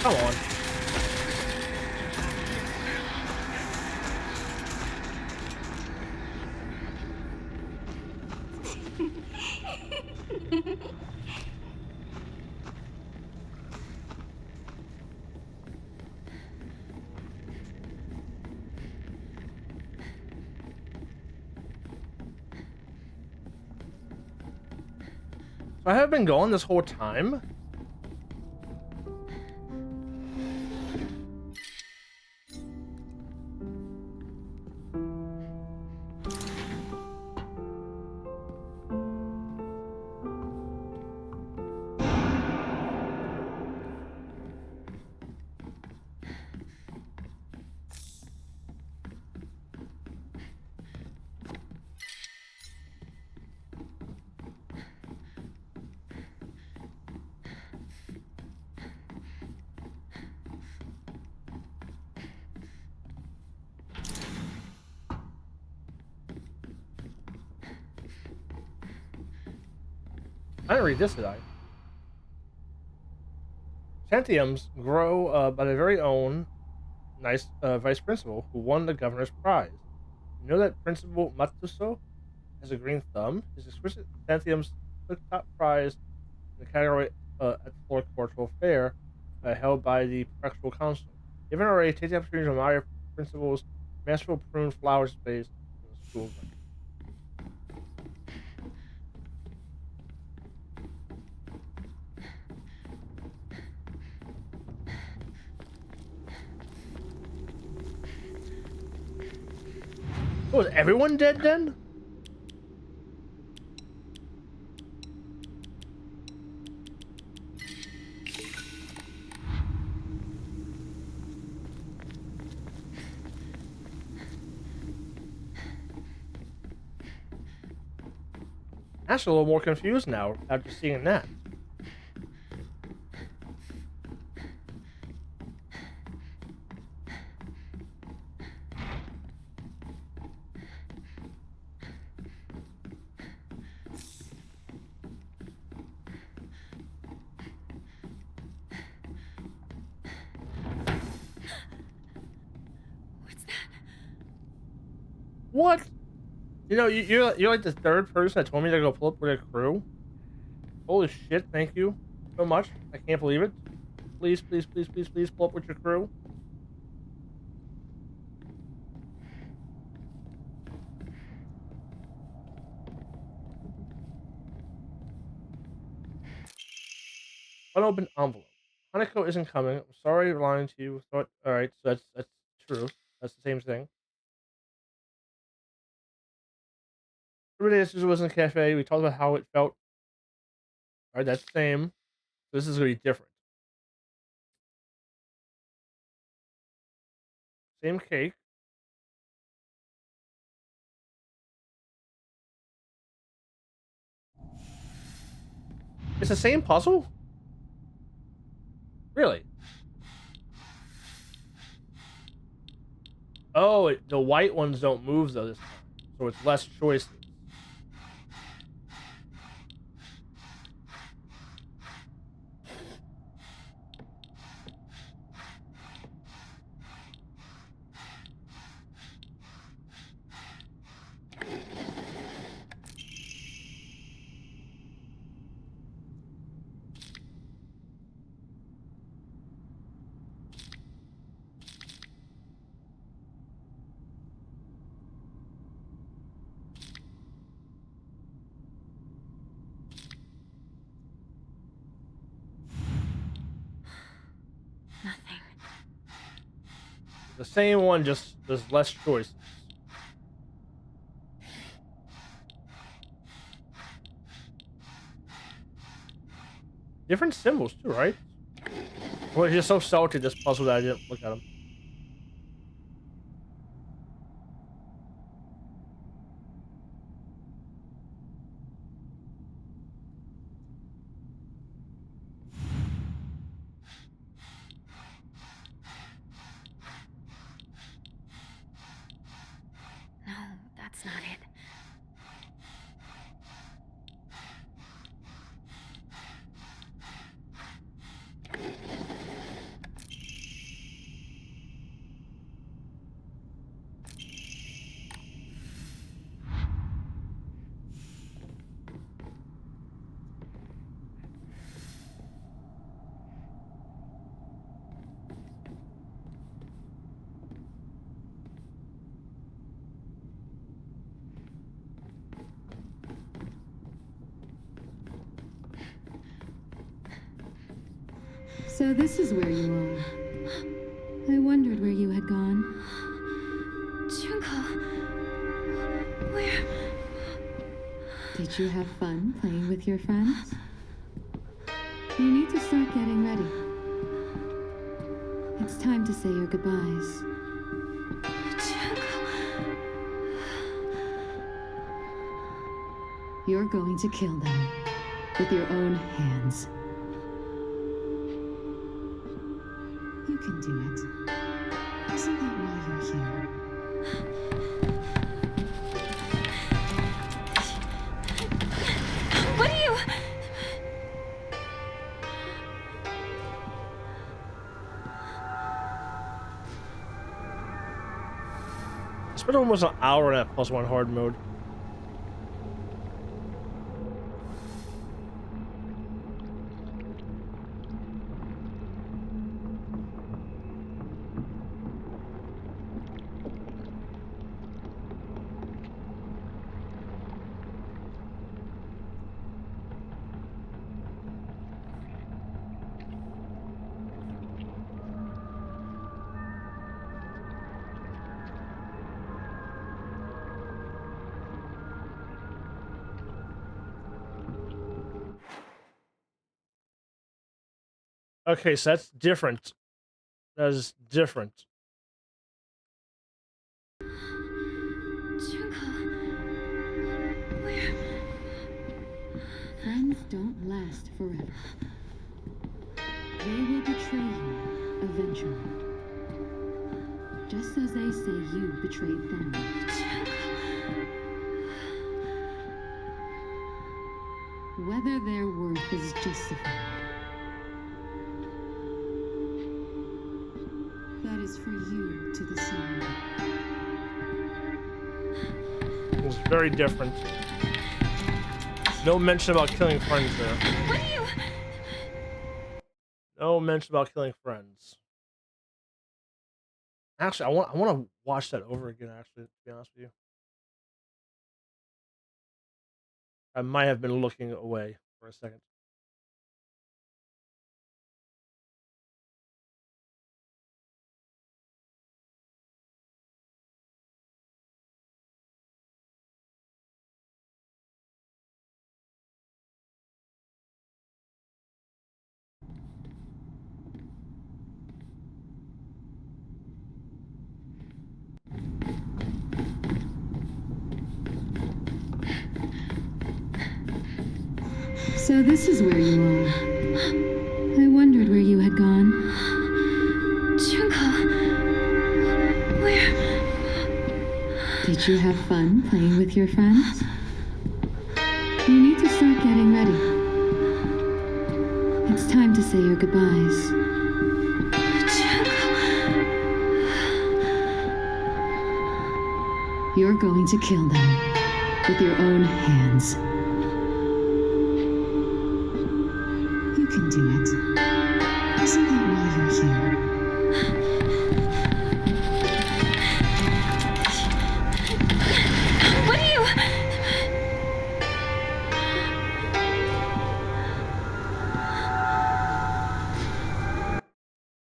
Come on. So I have been going this whole time. I didn't read this, did I? Xanthiums grow by the very own nice vice principal who won the governor's prize. You know that Principal Matsuso has a green thumb? His exquisite Xanthiums took top prize in the category at the Florida Cultural Fair held by the Prefectural Council. Given already, take the opportunity to admire Principal's masterful prune flower space in the school grounds. Oh, is everyone dead then? Actually, a little more confused now after seeing that. What? You know, you're like the third person that told me to go pull up with a crew. Holy shit! Thank you so much. I can't believe it. Please, please, please, please, please pull up with your crew. Unopened envelope. Hanako isn't coming. I'm sorry, I'm lying to you. All right, so that's true. That's the same thing. Every day Suzu was in the cafe. We talked about how it felt. All right, that's the same. So this is gonna be different. Same cake. It's the same puzzle? Really? Oh, the white ones don't move though this time. So it's less choices. Nothing. The same one, just there's less choices. Different symbols too, right? Well, he's so salty this puzzle that I didn't look at him. No, that's not it. So this is where you are. I wondered where you had gone. Junko, where? Did you have fun playing with your friends? You need to start getting ready. It's time to say your goodbyes. Junko. You're going to kill them with your own hands. You can do it. Isn't that why you're here? What are you? I spent almost an hour in that +1 hard mode. Okay, so that's different. That is different. Junko, where? Friends don't last forever. They will betray you eventually. Just as they say you betrayed them. Whether their worth is justified. That is for you to decide. It was very different. No mention about killing friends there. What are you? No mention about killing friends. Actually, I want to watch that over again. Actually, to be honest with you, I might have been looking away for a second. So this is where you are. I wondered where you had gone. Junko, where? Did you have fun playing with your friends? You need to start getting ready. It's time to say your goodbyes. Junko. You're going to kill them with your own hands. You can do it. Isn't that why you're here? What are you?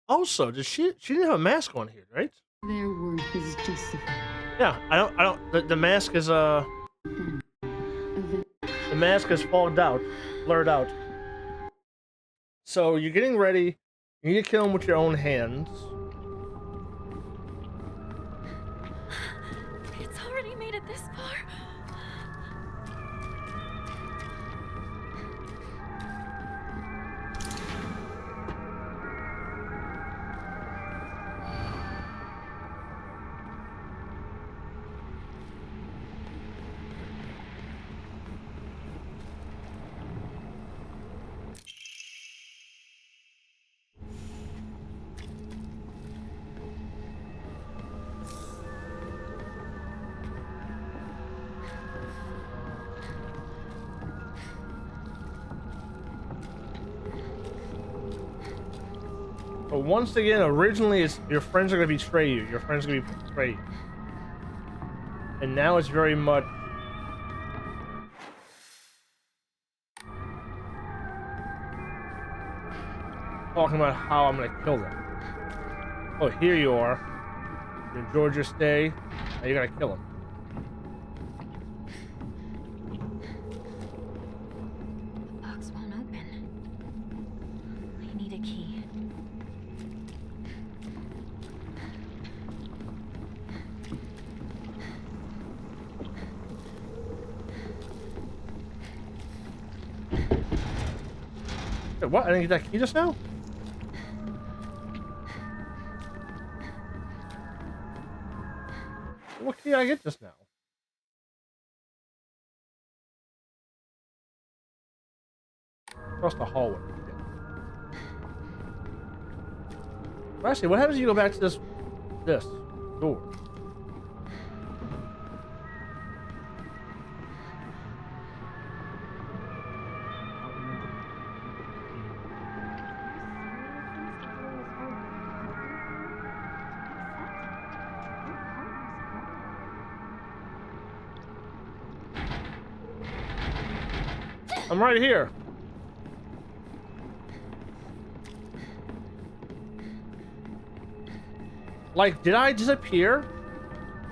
Also, she didn't have a mask on here, right? Their worth is justified. Yeah, I don't. The mask is the mask is fogged out, blurred out. So you're getting ready. You need to kill him with your own hands. It's already made it this far. But once again, originally it's your friends are gonna betray you. Your friends are gonna betray you. And now it's very much talking about how I'm gonna kill them. Oh, here you are. You enjoyed your stay. Now you're gonna kill him. The box won't open. I need a key. Wait, what? I didn't get that key just now? What key did I get just now? Across the hallway. Yeah. Well, actually, what happens if you go back to this door? I'm right here. Like, did I disappear?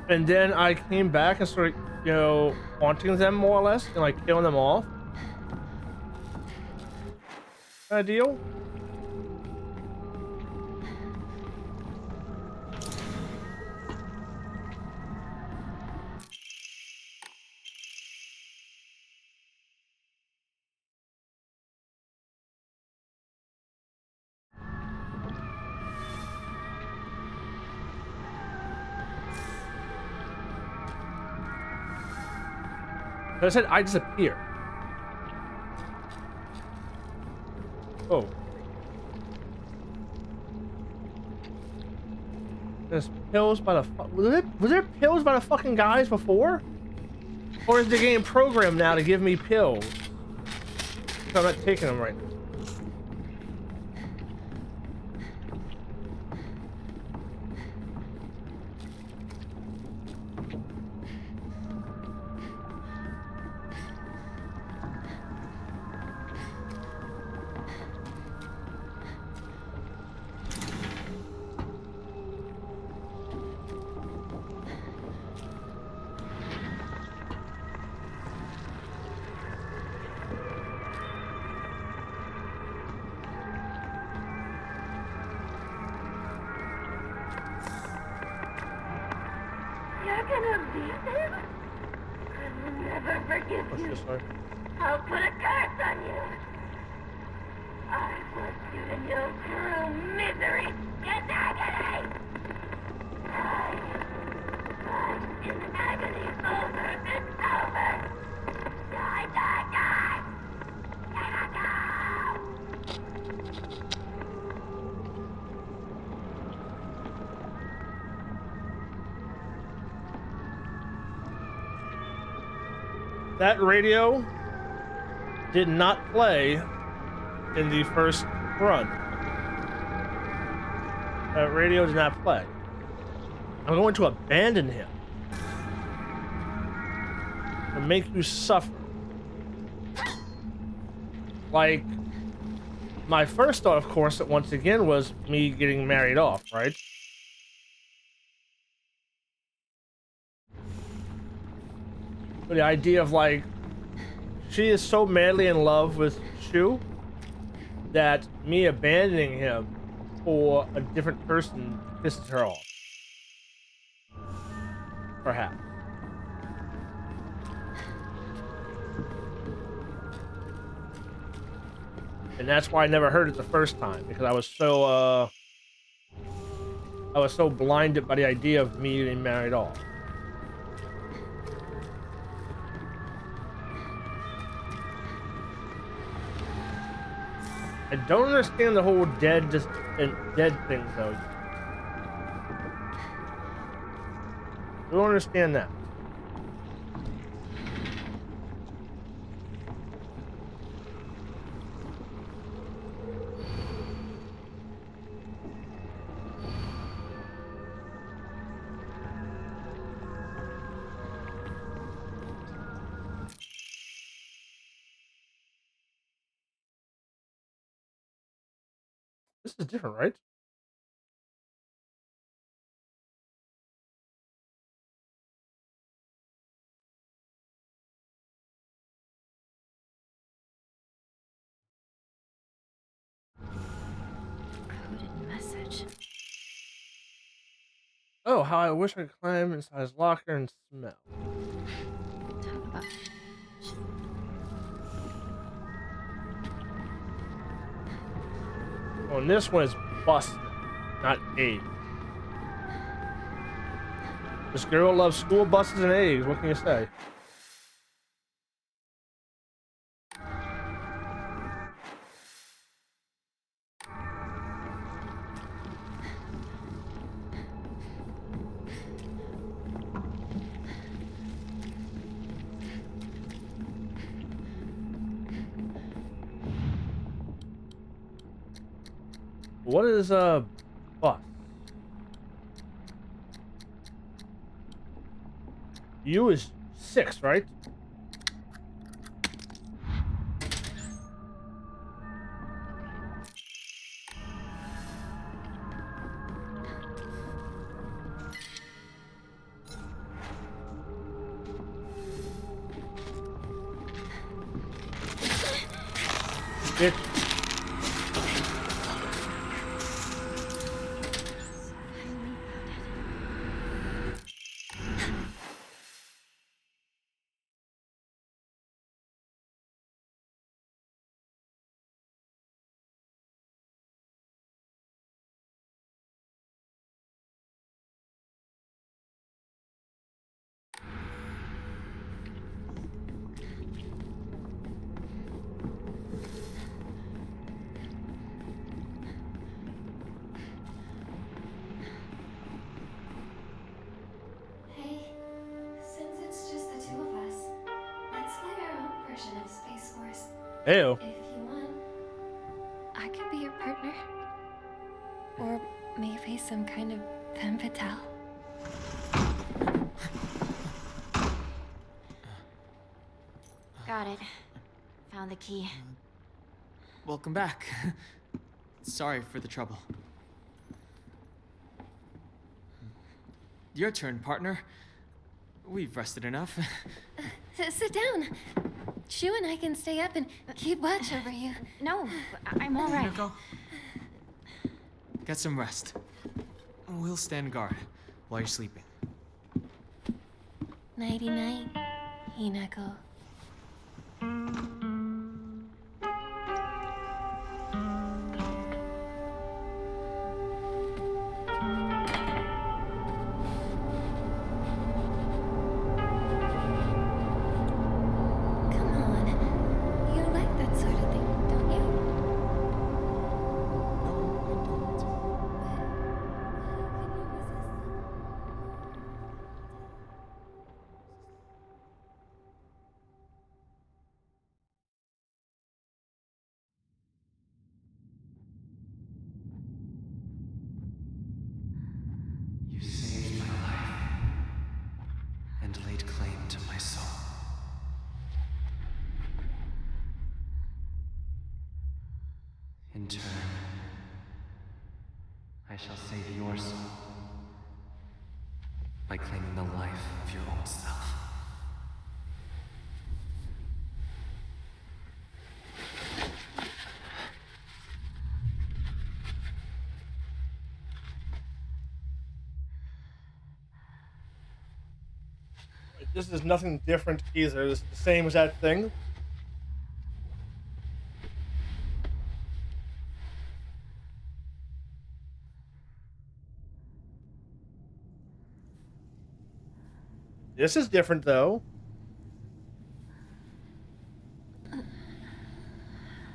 And then I came back and started, you know, haunting them more or less and like killing them off? Kind of deal? I said I disappear. Oh. There's pills by the was there pills by the fucking guys before? Or is the game programmed now to give me pills? So I'm not taking them right now. You're gonna leave him? I will never forgive What's you. this way? I'll put a curse on you. I want you to know true misery and agony. I'm in agony over and over. Die, die, die. Die, die, die. That radio did not play in the first run. That radio did not play. I'm going to abandon him and make you suffer. Like, my first thought, of course, once again, was me getting married off, right? But the idea of, like, she is so madly in love with Shu that me abandoning him for a different person pisses her off. Perhaps. And that's why I never heard it the first time, because I was so blinded by the idea of me getting married off. I don't understand the whole dead thing though. I don't understand that. This is different, right? Coded message. Oh, how I wish I could climb inside his locker and smell. Talk about. Oh, and this one is busted, not egg. This girl loves school buses and eggs. What can you say? What is a bus? U is 6, right? Bitch. Hey, since it's just the two of us, let's play our own version of Space Wars. Ew. If you want, I could be your partner. Or maybe some kind of femme fatale. Got it. Found the key. Welcome back. Sorry for the trouble. Your turn, partner. We've rested enough. Sit down. Shu and I can stay up and keep watch over you. No, I'm all right. Hinako, get some rest. We'll stand guard while you're sleeping. Nighty night, Hinako. Come on. You like that sort of thing, don't you? You saved my life and laid claim to my soul. In turn, I shall save your soul by claiming the life of your old self. This is nothing different either. This is the same exact thing. This is different though.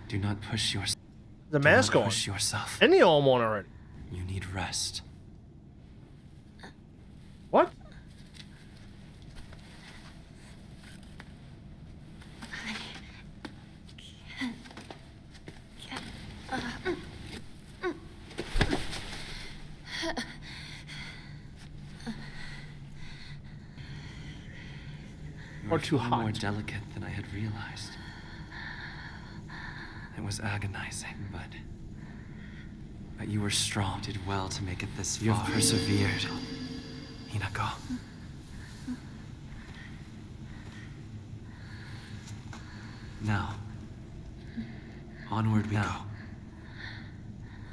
Do not push yourself. The mask on. Push yourself. And the arm on already. You need rest. What? You Or are too far hot. more delicate than I had realized. It was agonizing, but you were strong. Did well to make it this far. You have persevered, Hinako. Now, onward we go.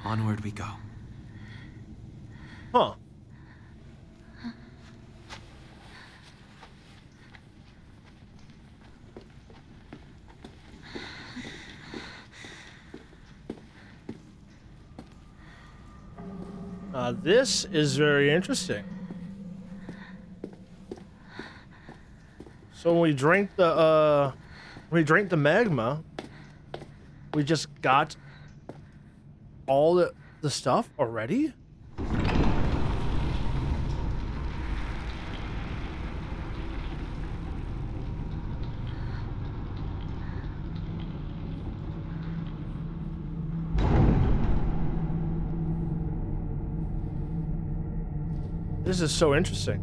Onward we go. Huh. This is very interesting. So when we drank the magma, we just got all the stuff already? This is so interesting.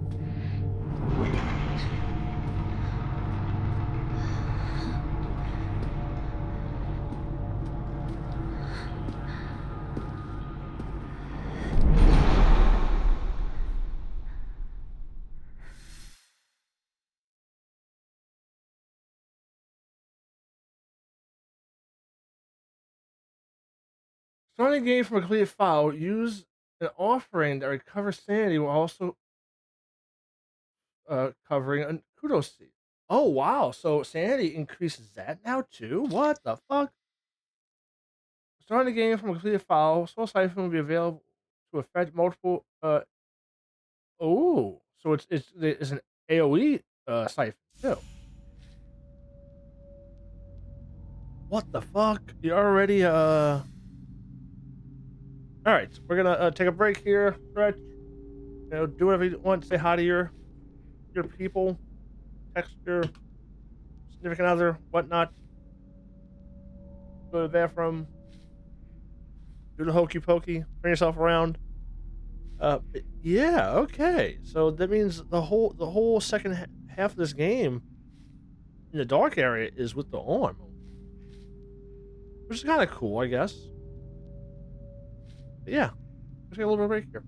Starting a game from a completed file, use an offering that recovers sanity while also covering a kudos seed. Oh wow, so sanity increases that now too? What the fuck? Starting the game from a completed file, Soul Siphon will be available to affect multiple oh, so it's an AoE siphon too. What the fuck? You already Alright, we're gonna take a break here, right? You know, do whatever you want, say hi to your people, text your significant other, whatnot. Go to the bathroom, do the hokey pokey, turn yourself around. Yeah, okay. So that means the whole second half of this game in the dark area is with the arm, which is kind of cool, I guess. But yeah, let's take a little break here.